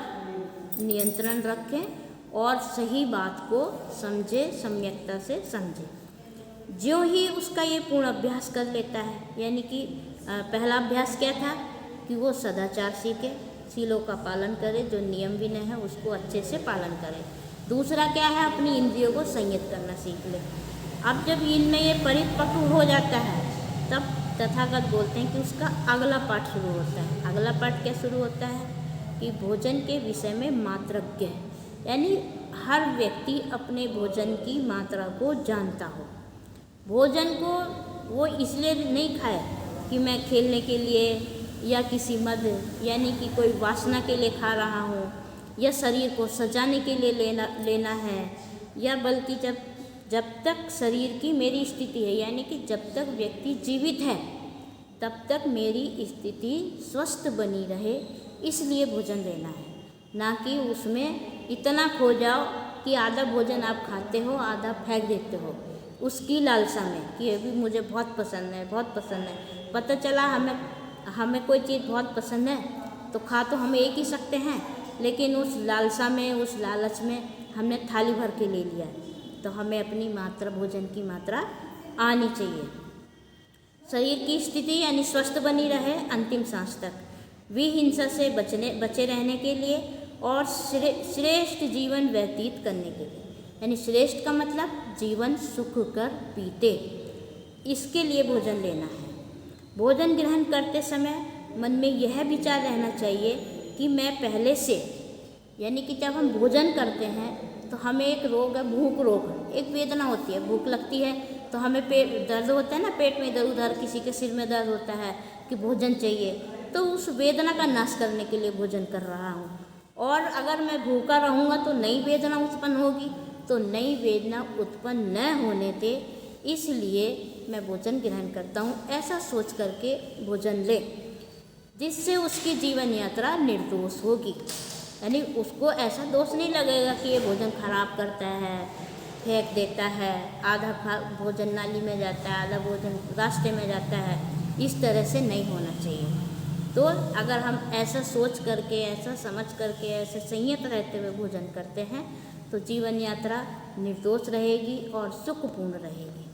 नियंत्रण रखें और सही बात को समझे, सम्यकता से समझे। जो ही उसका ये पूर्ण अभ्यास कर लेता है, यानी कि पहला अभ्यास क्या था कि वो सदाचार सीखे, सीलों का पालन करे, जो नियम विनय है उसको अच्छे से पालन करे। दूसरा क्या है, अपनी इंद्रियों को संयत करना सीख ले। अब जब इनमें ये परिपक्व हो जाता है तब तथागत बोलते हैं कि उसका अगला पाठ शुरू होता है। अगला पाठ क्या शुरू होता है कि भोजन के विषय में मात्रज्ञ, यानी हर व्यक्ति अपने भोजन की मात्रा को जानता हो। भोजन को वो इसलिए नहीं खाए कि मैं खेलने के लिए या किसी मद यानी कि कोई वासना के लिए खा रहा हूँ या शरीर को सजाने के लिए लेना है, या बल्कि जब तक शरीर की मेरी स्थिति है, यानी कि जब तक व्यक्ति जीवित है तब तक मेरी स्थिति स्वस्थ बनी रहे, इसलिए भोजन लेना है। ना कि उसमें इतना खो जाओ कि आधा भोजन आप खाते हो आधा फेंक देते हो उसकी लालसा में कि ये भी मुझे बहुत पसंद है, बहुत पसंद है। पता चला हमें कोई चीज़ बहुत पसंद है तो खा तो हम एक ही सकते हैं, लेकिन उस लालसा में, उस लालच में हमने थाली भर के ले लिया। तो हमें अपनी मात्रा, भोजन की मात्रा आनी चाहिए। शरीर की स्थिति यानी स्वस्थ बनी रहे अंतिम सांस तक, विहिंसा से बचे रहने के लिए और श्रेष्ठ जीवन व्यतीत करने के लिए, यानी श्रेष्ठ का मतलब जीवन सुख कर पीते, इसके लिए भोजन लेना है। भोजन ग्रहण करते समय मन में यह विचार रहना चाहिए कि मैं पहले से, यानी कि जब हम भोजन करते हैं तो हमें एक रोग है, भूख रोग, एक वेदना होती है, भूख लगती है तो हमें पेट दर्द होता है ना, पेट में इधर उधर, किसी के सिर में दर्द होता है कि भोजन चाहिए, तो उस वेदना का नाश करने के लिए भोजन कर रहा हूँ। और अगर मैं भूखा रहूँगा तो नई वेदना उत्पन्न होगी, तो नई वेदना उत्पन्न न होने दे, इसलिए मैं भोजन ग्रहण करता हूँ, ऐसा सोच करके भोजन ले, जिससे उसकी जीवन यात्रा निर्दोष होगी। यानी उसको ऐसा दोष नहीं लगेगा कि ये भोजन खराब करता है, फेंक देता है, आधा भोजन नाली में जाता है, आधा भोजन रास्ते में जाता है, इस तरह से नहीं होना चाहिए। तो अगर हम ऐसा सोच करके, ऐसा समझ करके, ऐसे संयत रहते हुए भोजन करते हैं तो जीवन यात्रा निर्दोष रहेगी और सुखपूर्ण रहेगी।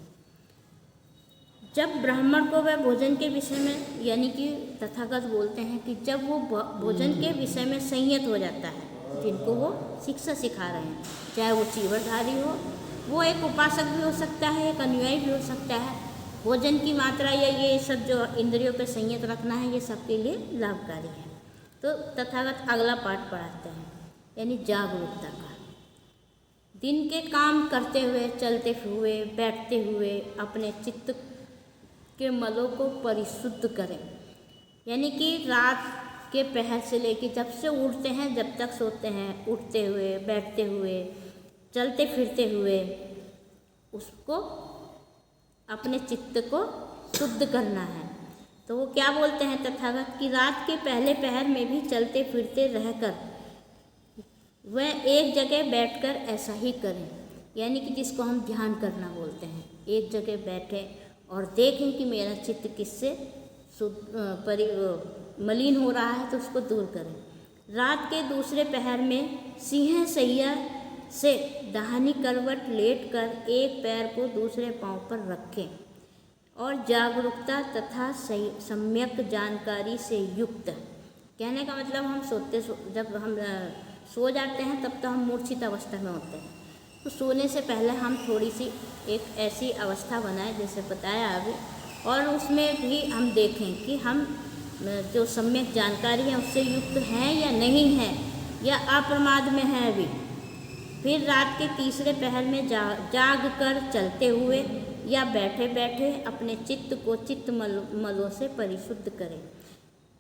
जब ब्राह्मण को वह भोजन के विषय में, यानी कि तथागत बोलते हैं कि जब वो भोजन के विषय में संयत हो जाता है, जिनको वो शिक्षा सिखा रहे हैं, चाहे वो चीवरधारी हो, वो एक उपासक भी हो सकता है, एक अनुयायी भी हो सकता है, भोजन की मात्रा या ये सब जो इंद्रियों पे संयत रखना है ये सबके लिए लाभकारी है। तो तथागत अगला पाठ पढ़ाते हैं, यानी जागरूकता का। दिन के काम करते हुए, चलते हुए, बैठते हुए अपने चित्त के मलों को परिशुद्ध करें, यानी कि रात के पहर से लेकर जब से उठते हैं जब तक सोते हैं, उठते हुए, बैठते हुए, चलते फिरते हुए, उसको अपने चित्त को शुद्ध करना है। तो वो क्या बोलते हैं तथागत कि रात के पहले पहर में भी चलते फिरते रहकर वह एक जगह बैठकर ऐसा ही करें, यानी कि जिसको हम ध्यान करना बोलते हैं। एक जगह बैठे और देखें कि मेरा चित्त किससे मलिन हो रहा है तो उसको दूर करें। रात के दूसरे पहर में सिंह सैया से दाहिनी करवट लेटकर एक पैर को दूसरे पांव पर रखें और जागरूकता तथा सम्यक जानकारी से युक्त, कहने का मतलब हम जब हम सो जाते हैं तब तो हम मूर्छित अवस्था में होते हैं, तो सोने से पहले हम थोड़ी सी एक ऐसी अवस्था बनाएं जैसे बताया अभी, और उसमें भी हम देखें कि हम जो सम्यक जानकारी है उससे युक्त हैं या नहीं है, या अप्रमाद में है अभी। फिर रात के तीसरे पहर में जाग कर चलते हुए या बैठे बैठे अपने चित्त को चित्त मलों से परिशुद्ध करें।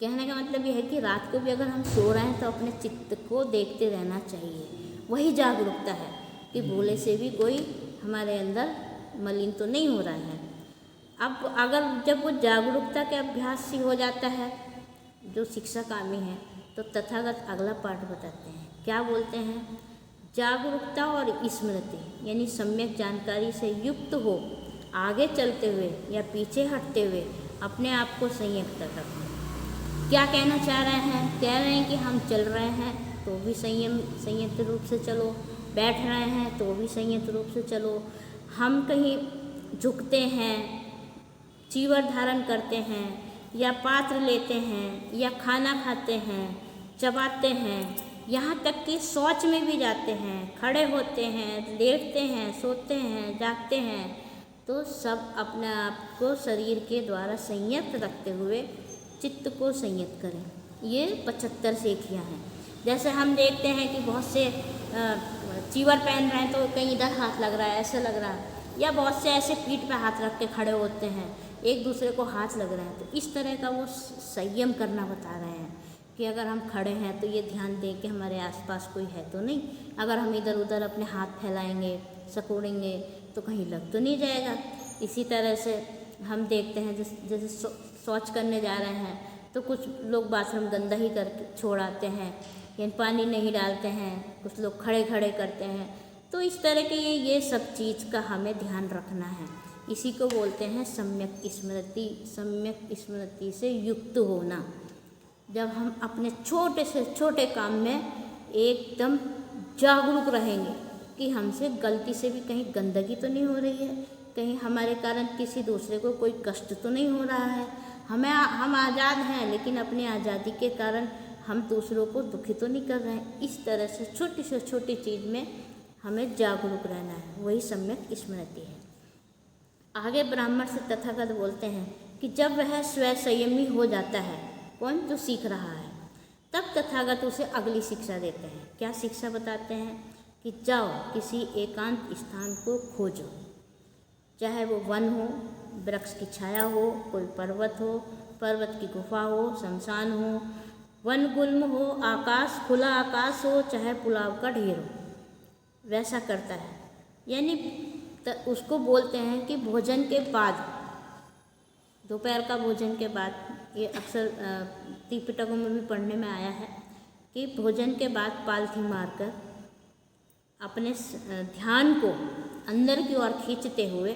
कहने का मतलब यह है कि रात को भी अगर हम सो रहे हैं तो अपने चित्त को देखते रहना चाहिए। वही जागरूकता है कि भूले से भी कोई हमारे अंदर मलिन तो नहीं हो रहा है। अब अगर जब वो जागरूकता के अभ्यास से हो जाता है जो शिक्षाकामी है, तो तथागत अगला पाठ बताते हैं। क्या बोलते हैं? जागरूकता और स्मृति यानी सम्यक जानकारी से युक्त हो आगे चलते हुए या पीछे हटते हुए अपने आप को संयत कर रखना। क्या कहना चाह रहे हैं? कह रहे हैं कि हम चल रहे हैं तो भी संयत रूप से चलो, बैठ रहे हैं तो भी संयत रूप से चलो, हम कहीं झुकते हैं, चीवर धारण करते हैं या पात्र लेते हैं या खाना खाते हैं, चबाते हैं, यहाँ तक कि शौच में भी जाते हैं, खड़े होते हैं, लेटते हैं, सोते हैं, जागते हैं, तो सब अपने आप को शरीर के द्वारा संयत रखते हुए चित्त को संयत करें। ये 75 सीखियाँ हैं। जैसे हम देखते हैं कि बहुत से चीवर पहन रहे हैं तो कहीं इधर हाथ लग रहा है, ऐसे लग रहा है, या बहुत से ऐसे पीठ पे हाथ रख के खड़े होते हैं, एक दूसरे को हाथ लग रहे हैं। तो इस तरह का वो संयम करना बता रहे हैं कि अगर हम खड़े हैं तो ये ध्यान दें कि हमारे आसपास कोई है तो नहीं। अगर हम इधर उधर अपने हाथ फैलाएंगे, सकोड़ेंगे तो कहीं लग तो नहीं जाएगा। इसी तरह से हम देखते हैं जैसे शौच करने जा रहे हैं तो कुछ लोग बाथरूम गंदा ही कर छोड़ आते हैं, यानी पानी नहीं डालते हैं, कुछ लोग खड़े खड़े करते हैं। तो इस तरह के ये सब चीज़ का हमें ध्यान रखना है। इसी को बोलते हैं सम्यक स्मृति। सम्यक स्मृति से युक्त होना। जब हम अपने छोटे से छोटे काम में एकदम जागरूक रहेंगे कि हमसे गलती से भी कहीं गंदगी तो नहीं हो रही है, कहीं हमारे कारण किसी दूसरे को कोई कष्ट तो नहीं हो रहा है, हम आज़ाद हैं लेकिन अपनी आज़ादी के कारण हम दूसरों को दुखी तो नहीं कर रहे हैं। इस तरह से छोटी चीज़ में हमें जागरूक रहना है, वही सम्यक स्मृति है। आगे ब्राह्मण से तथागत बोलते हैं कि जब वह स्वयं संयमी हो जाता है, कौन? जो सीख रहा है, तब तथागत उसे अगली शिक्षा देते हैं। क्या शिक्षा बताते हैं? कि जाओ किसी एकांत स्थान को खोजो, चाहे वो वन हो, वृक्ष की छाया हो, कोई पर्वत हो, पर्वत की गुफा हो, शमशान हो, वन गुल्म हो, आकाश, खुला आकाश हो, चाहे पुलाव का ढेर हो, वैसा करता है। यानी उसको बोलते हैं कि भोजन के बाद, दोपहर का भोजन के बाद, ये अक्सर त्रिपिटकों में भी पढ़ने में आया है कि भोजन के बाद पालथी मारकर अपने ध्यान को अंदर की ओर खींचते हुए,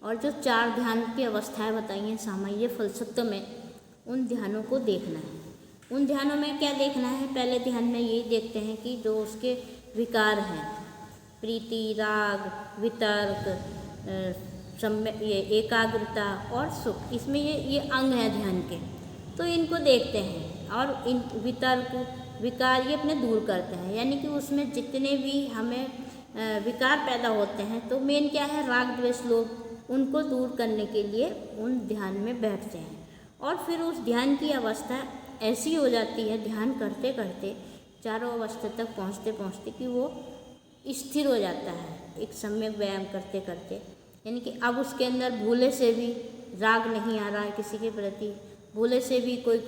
और जो 4 ध्यान की अवस्थाएं बताई हैं सामान्य फलसत्व में, उन ध्यानों को देखना है। उन ध्यानों में क्या देखना है? पहले ध्यान में यही देखते हैं कि जो उसके विकार हैं, प्रीति, राग, वितर्क, ये एकाग्रता और सुख, इसमें ये अंग हैं ध्यान के, तो इनको देखते हैं और इन वितर्क, विकार ये अपने दूर करते हैं। यानी कि उसमें जितने भी हमें विकार पैदा होते हैं, तो मेन क्या है? राग, द्वेष, लोभ, उनको दूर करने के लिए उन ध्यान में बैठते हैं। और फिर उस ध्यान की अवस्था ऐसी हो जाती है, ध्यान करते करते चारों अवस्था तक पहुँचते पहुँचते कि वो स्थिर हो जाता है एक सम्यक व्यायाम करते करते। यानी कि अब उसके अंदर भूले से भी राग नहीं आ रहा है किसी के प्रति, भूले से भी कोई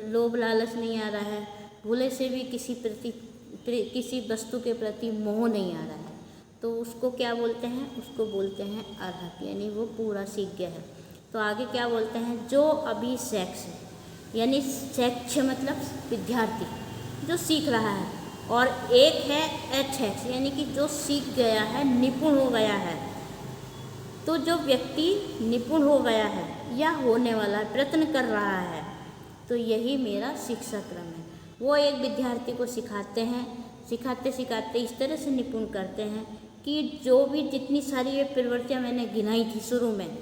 लोभ लालच नहीं आ रहा है, भूले से भी किसी वस्तु के प्रति मोह नहीं आ रहा है। तो उसको क्या बोलते हैं? उसको बोलते हैं अर्हत, यानी वो पूरा सीख गया है। तो आगे क्या बोलते हैं? जो अभी शैक्ष, यानी शैक्ष मतलब विद्यार्थी जो सीख रहा है, और एक है अक्षैक्ष, यानी कि जो सीख गया है, निपुण हो गया है। तो जो व्यक्ति निपुण हो गया है या होने वाला है, प्रयत्न कर रहा है, तो यही मेरा शिक्षा क्रम है। वो एक विद्यार्थी को सिखाते हैं, सिखाते सिखाते इस तरह से निपुण करते हैं कि जो भी जितनी सारी ये प्रवृत्तियाँ मैंने गिनाई थी शुरू में,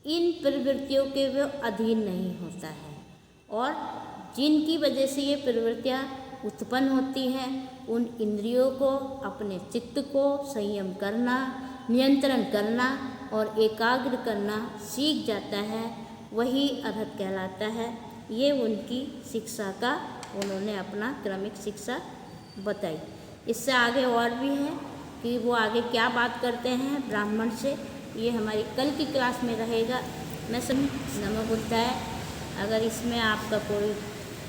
इन प्रवृत्तियों के वो अधीन नहीं होता है। और जिनकी वजह से ये प्रवृत्तियाँ उत्पन्न होती हैं, उन इंद्रियों को, अपने चित्त को संयम करना, नियंत्रण करना और एकाग्र करना सीख जाता है, वही अर्हत कहलाता है। ये उनकी शिक्षा का उन्होंने अपना क्रमिक शिक्षा बताई। इससे आगे और भी है कि वो आगे क्या बात करते हैं ब्राह्मण से, ये हमारी कल की क्लास में रहेगा। मैं सभी नमो बुद्धाय। अगर इसमें आपका कोई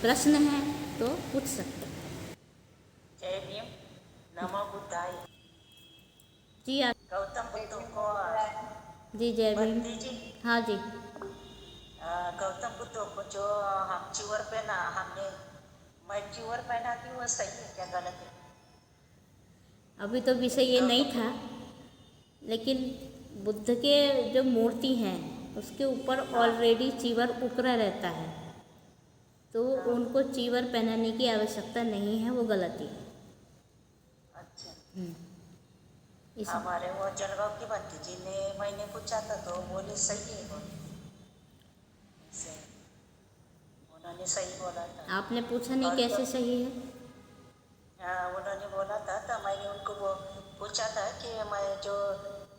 प्रश्न है तो पूछ सकते हैं। जय भीम, नमो बुद्धाय। जी आप गौतम बुद्ध को जी जय भीम। बंदी जी, हाँ जी। गौतम बुद्ध को जो हम च्यूअर पहना, हमने मैं च्यूअर पहना थी, वो सही है क्या गलत है? अभी तो विषय ये नहीं था, लेकिन बुद्ध के जो मूर्ति हैं उसके ऊपर ऑलरेडी चीवर उकरा रहता है, तो उनको चीवर पहनाने की आवश्यकता नहीं है, वो गलती है। अच्छा, हमारे वो जलगांव की बंदी जी ने मैंने पूछा था तो बोले सही है, बोले उन्होंने सही बोला था। आपने पूछा नहीं कैसे सही है? हाँ, उन्होंने बोला था तो मैंने उनको वो पूछा था कि मैं जो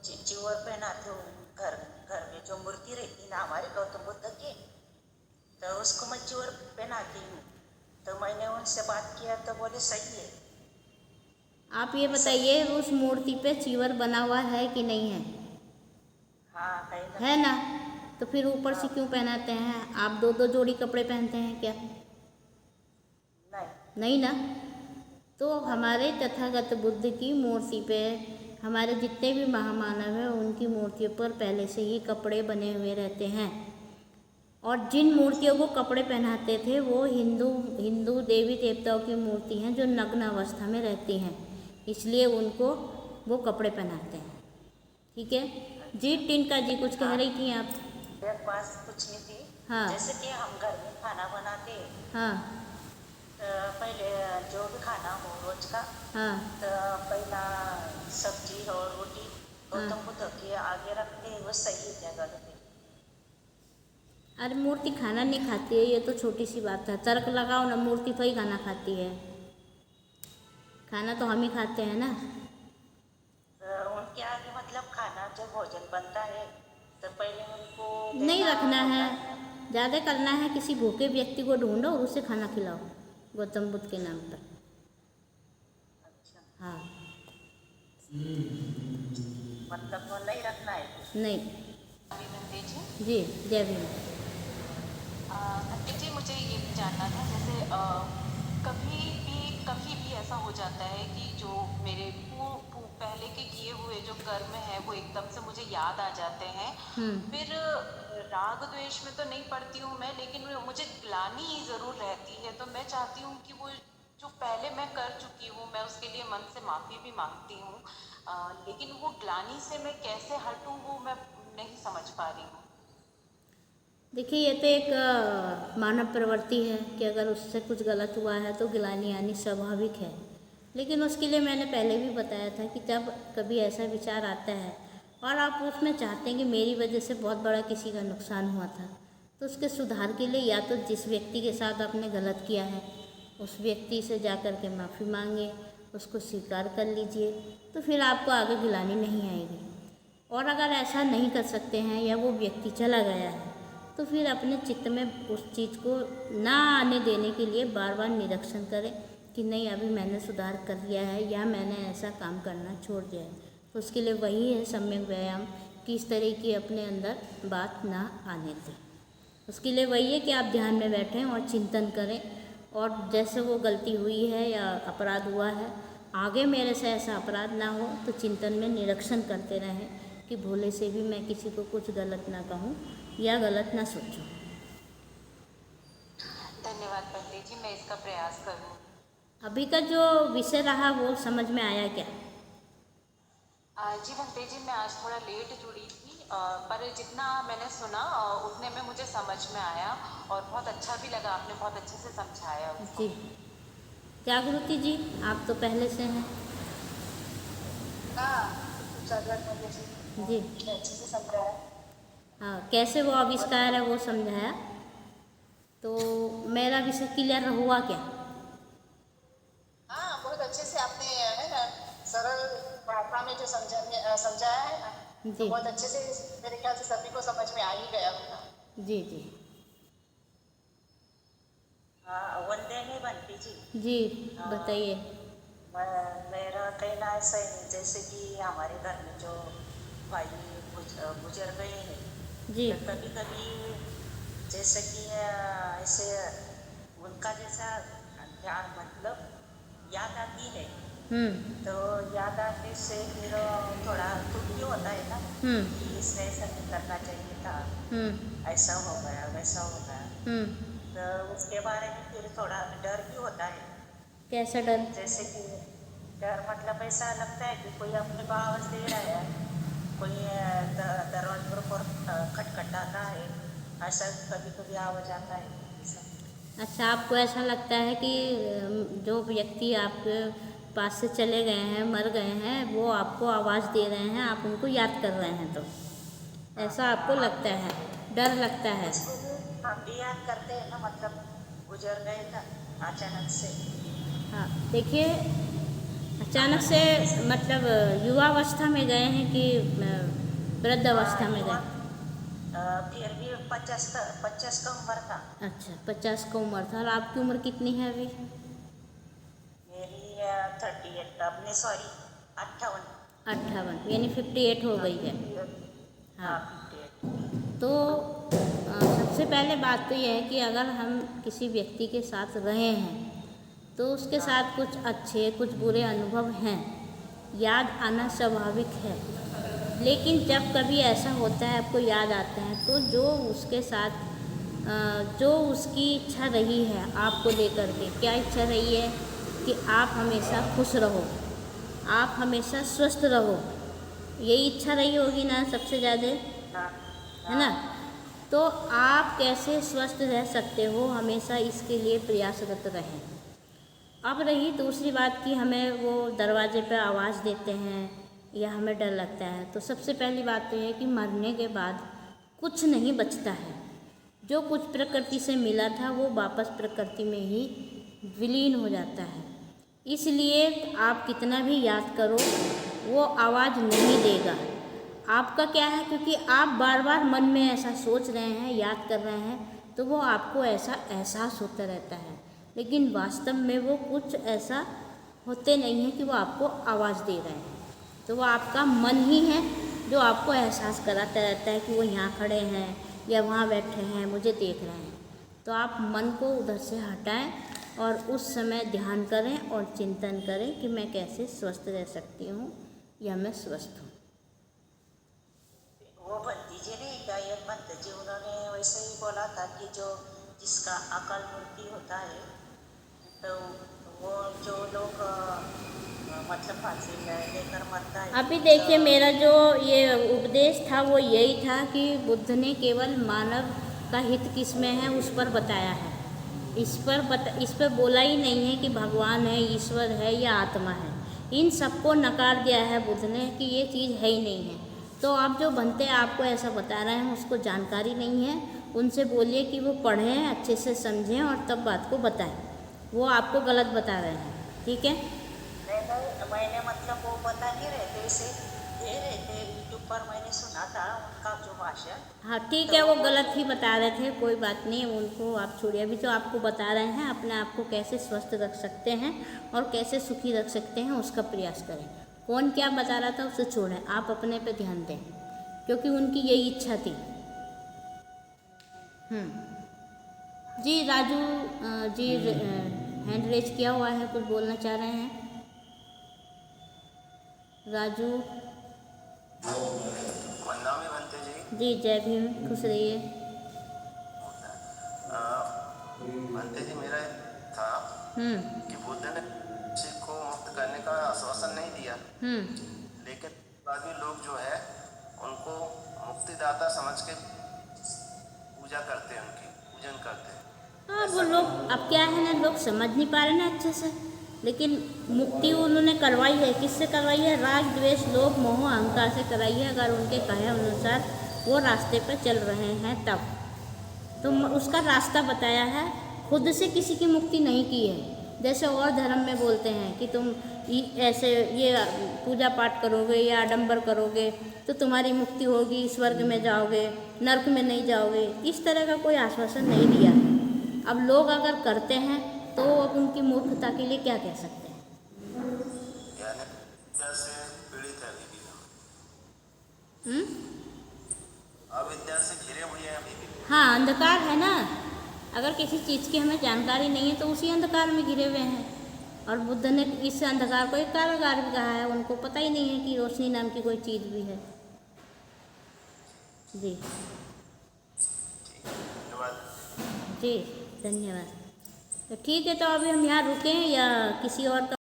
च्यूअर पहनाती हूँ, घर घर में जो मूर्ति रहती ना हमारे गौतम बुद्ध की, तो उसको मैं च्यूअर पहनाती हूँ। तो मैंने उनसे बात किया तो बोले सही है। आप ये बताइए उस मूर्ति पे चीवर बना हुआ है कि नहीं है? हाँ है ना, तो फिर ऊपर से क्यों पहनाते हैं? आप दो दो जोड़ी कपड़े पहनते हैं क्या? नहीं ना। तो हमारे तथागत बुद्ध की मूर्ति पे, हमारे जितने भी महामानव हैं उनकी मूर्तियों पर पहले से ही कपड़े बने हुए रहते हैं, और जिन मूर्तियों को कपड़े पहनाते थे वो हिंदू देवी देवताओं की मूर्ति हैं जो नग्न अवस्था में रहती हैं, इसलिए उनको वो कपड़े पहनाते हैं। ठीक है जी। टिनका जी कुछ कह रही थी आप? एक बात पूछनी थी। हाँ। जैसे कि हम घर में खाना बनाते हैं, हाँ तो पहले जो भी खाना हो रोज का, हाँ तो पहला सब्जी और रोटी गौतम बुद्ध के आगे रखते हैं, वो सही है क्या गलत है? अरे मूर्ति खाना नहीं खाती है, ये तो छोटी सी बात है। तर्क लगाओ ना, मूर्ति थोड़ी खाना खाती है, खाना तो हम ही खाते हैं ना। तो उनके आगे मतलब खाना जब भोजन बनता है तो पहले उनको नहीं देना रखना होता है, ज़्यादा करना है, किसी भूखे व्यक्ति को ढूंढो और उसे खाना खिलाओ गौतम बुद्ध के नाम पर। अच्छा, हाँ मतलब वो नहीं रखना है। नहीं। बंदी जी, जी जय भीम। बंदी जी मुझे ये भी जानना था, जैसे कभी भी ऐसा हो जाता है कि जो मेरे पहले के किए हुए जो कर्म हैं वो एकदम से मुझे याद आ जाते हैं। फिर राग द्वेष में तो नहीं पड़ती हूँ मैं, लेकिन मुझे ग्लानि ज़रूर रहती है। तो मैं चाहती हूँ कि वो जो पहले मैं कर चुकी हूँ मैं उसके लिए मन से माफ़ी भी मांगती हूँ, लेकिन वो ग्लानि से मैं कैसे हटूँ वो मैं नहीं समझ पा रही हूँ। देखिए ये तो एक मानव प्रवृत्ति है कि अगर उससे कुछ गलत हुआ है तो गिलानी आनी स्वाभाविक है, लेकिन उसके लिए मैंने पहले भी बताया था कि जब कभी ऐसा विचार आता है और आप उसमें चाहते हैं कि मेरी वजह से बहुत बड़ा किसी का नुकसान हुआ था, तो उसके सुधार के लिए या तो जिस व्यक्ति के साथ आपने गलत किया है उस व्यक्ति से जा कर के माफ़ी मांगे, उसको स्वीकार कर लीजिए, तो फिर आपको आगे गिलानी नहीं आएगी। और अगर ऐसा नहीं कर सकते हैं या वो व्यक्ति चला गया है तो फिर अपने चित्त में उस चीज़ को ना आने देने के लिए बार बार निरीक्षण करें कि नहीं अभी मैंने सुधार कर लिया है या मैंने ऐसा काम करना छोड़ दिया है। तो उसके लिए वही है सम्यक व्यायाम कि इस तरह की अपने अंदर बात ना आने दें। उसके लिए वही है कि आप ध्यान में बैठें और चिंतन करें, और जैसे वो गलती हुई है या अपराध हुआ है आगे मेरे से ऐसा अपराध ना हो, तो चिंतन में निरीक्षण करते रहें कि भोले से भी मैं किसी को कुछ गलत ना कहूँ या गलत ना सोचूं। धन्यवाद पंडित जी, मैं इसका प्रयास करूँ। अभी का जो विषय रहा वो समझ में आया क्या? जी पंडित जी, मैं आज थोड़ा लेट जुड़ी थी, पर जितना मैंने सुना उतने में मुझे समझ में आया और बहुत अच्छा भी लगा, आपने बहुत अच्छे से समझाया उसको। जी जागृति जी, आप तो पहले से हैं। जी अच्छे से समझाया। हाँ, कैसे वो आविष्कार है वो समझाया, तो मेरा विषय क्लियर हुआ क्या? हाँ, बहुत अच्छे से आपने है ना सरल भाषा में जो समझाया है ना, तो जी बहुत अच्छे से मेरे ख्याल से सभी को समझ में आ ही गया होगा। जी जी हाँ, वंदे में बंटी जी। जी बताइए। मेरा कहना ऐसा है, जैसे कि हमारे घर में जो भाई गुजर गए हैं, जी तो कभी कभी जैसे कि ऐसे उनका जैसा ध्यान मतलब याद आती है, तो याद आने से फिर थोड़ा दुख भी होता है ना कि इसने ऐसा नहीं करना चाहिए था, ऐसा हो गया वैसा हो गया। तो उसके बारे में फिर थोड़ा डर भी होता है। कैसा डर? जैसे कि डर मतलब ऐसा लगता है कि कोई अपने को आवाज़ दे रहा है, कोई दरवाजे पर खटखटाता है, ऐसा कभी कभी आवाज़ आता है ऐसा। अच्छा, आपको ऐसा लगता है कि जो व्यक्ति आपके पास से चले गए हैं, मर गए हैं, वो आपको आवाज़ दे रहे हैं, आप उनको याद कर रहे हैं, तो ऐसा आपको लगता है, डर लगता है? उसको भी हम भी याद करते हैं ना, मतलब गुजर गए था अचानक से। हाँ, देखिए, अचानक से मतलब युवावस्था में गए हैं कि वृद्ध अवस्था में गए? फिर भी 50 का उम्र था। अच्छा, 50 का उम्र था। और आपकी उम्र कितनी है अभी? मेरी 38, अपने सॉरी 58। 58, यानी 58 हो गई है। हाँ, 58। तो सबसे पहले बात तो यह है कि अगर हम किसी व्यक्ति के साथ रहे हैं तो उसके साथ कुछ अच्छे कुछ बुरे अनुभव हैं, याद आना स्वाभाविक है। लेकिन जब कभी ऐसा होता है, आपको याद आते हैं, तो जो उसके साथ जो उसकी इच्छा रही है आपको लेकर के, क्या इच्छा रही है कि आप हमेशा खुश रहो, आप हमेशा स्वस्थ रहो, यही इच्छा रही होगी ना सबसे ज़्यादा, है ना? तो आप कैसे स्वस्थ रह सकते हो, हमेशा इसके लिए प्रयासरत रहें। अब रही दूसरी बात कि हमें वो दरवाजे पे आवाज़ देते हैं या हमें डर लगता है, तो सबसे पहली बात तो ये है कि मरने के बाद कुछ नहीं बचता है। जो कुछ प्रकृति से मिला था वो वापस प्रकृति में ही विलीन हो जाता है। इसलिए आप कितना भी याद करो वो आवाज़ नहीं देगा। आपका क्या है, क्योंकि आप बार बार मन में ऐसा सोच रहे हैं, याद कर रहे हैं, तो वो आपको ऐसा एहसास होता रहता है। लेकिन वास्तव में वो कुछ ऐसा होते नहीं है कि वो आपको आवाज़ दे रहे हैं। तो वो आपका मन ही है जो आपको एहसास कराता रहता है कि वो यहाँ खड़े हैं या वहाँ बैठे हैं, मुझे देख रहे हैं। तो आप मन को उधर से हटाएं और उस समय ध्यान करें और चिंतन करें कि मैं कैसे स्वस्थ रह सकती हूँ या मैं स्वस्थ हूँ। वो बंटी जी ने गायक बंटी जी, उन्होंने वैसे ही बोला था कि जो जिसका अकाल मृत्यु होता है, तो वो जो लोग मतलब फांसी लेकर मरता है। अभी देखिए, मेरा जो ये उपदेश था वो यही था कि बुद्ध ने केवल मानव का हित किस में है उस पर बताया है। इस पर बोला ही नहीं है कि भगवान है, ईश्वर है या आत्मा है। इन सबको नकार दिया है बुद्ध ने कि ये चीज़ है ही नहीं है। तो आप जो बनते हैं आपको ऐसा बता रहे हैं, उसको जानकारी नहीं है, उनसे बोलिए कि वो पढ़ें, अच्छे से समझें और तब बात को बताएं। वो आपको गलत बता रहे हैं, ठीक है? नहीं, मैंने मतलब वो बता नहीं रहे थे, इसे दे रहे थे यूट्यूब पर, मैंने सुना था उनका जो भाषण। हाँ ठीक है, वो गलत ही बता रहे थे, कोई बात नहीं, उनको आप छोड़िए। अभी जो आपको बता रहे हैं अपने आप को कैसे स्वस्थ रख सकते हैं और कैसे सुखी रख सकते हैं उसका प्रयास करें। कौन क्या बता रहा था उसे छोड़ें, आप अपने पे ध्यान दें, क्योंकि उनकी यही इच्छा थी। जी राजू जी हैंड रेज किया हुआ है, कुछ बोलना चाह रहे हैं? राजू जी, जय भीम, खुश रहिए। भंते जी, मेरा था कि बुद्ध ने किसी को मुक्त करने का आश्वासन नहीं दिया, लेकिन बाद में लोग जो है उनको मुक्तिदाता समझ के पूजा करते हैं, उनकी पूजन करते हैं। हाँ, वो लोग अब क्या है ना, लोग समझ नहीं पा रहे ना अच्छे से, लेकिन मुक्ति उन्होंने करवाई है। किससे करवाई है? राग द्वेष लोभ मोह अहंकार से कराई है। अगर उनके कहे अनुसार वो रास्ते पर चल रहे हैं तब तो उसका रास्ता बताया है, खुद से किसी की मुक्ति नहीं की है। जैसे और धर्म में बोलते हैं कि तुम ऐसे ये पूजा पाठ करोगे या आडंबर करोगे तो तुम्हारी मुक्ति होगी, स्वर्ग में जाओगे, नरक में नहीं जाओगे। इस तरह का कोई आश्वासन नहीं दिया है। अब लोग अगर करते हैं तो अब उनकी मूर्खता के लिए क्या कह सकते हैं? यानी अविद्या से पीड़ित है अभी भी, अविद्या से घिरे हुए हैं अभी भी। हाँ, अंधकार है ना। अगर किसी चीज़ की हमें जानकारी नहीं है तो उसी अंधकार में घिरे हुए हैं। और बुद्ध ने इस अंधकार को एक कारागार भी कहा है। उनको पता ही नहीं है कि रोशनी नाम की कोई चीज़ भी है। जी धन्यवाद। जी, धन्यवाद। तो ठीक है, तो अभी हम यहाँ रुकें या किसी और का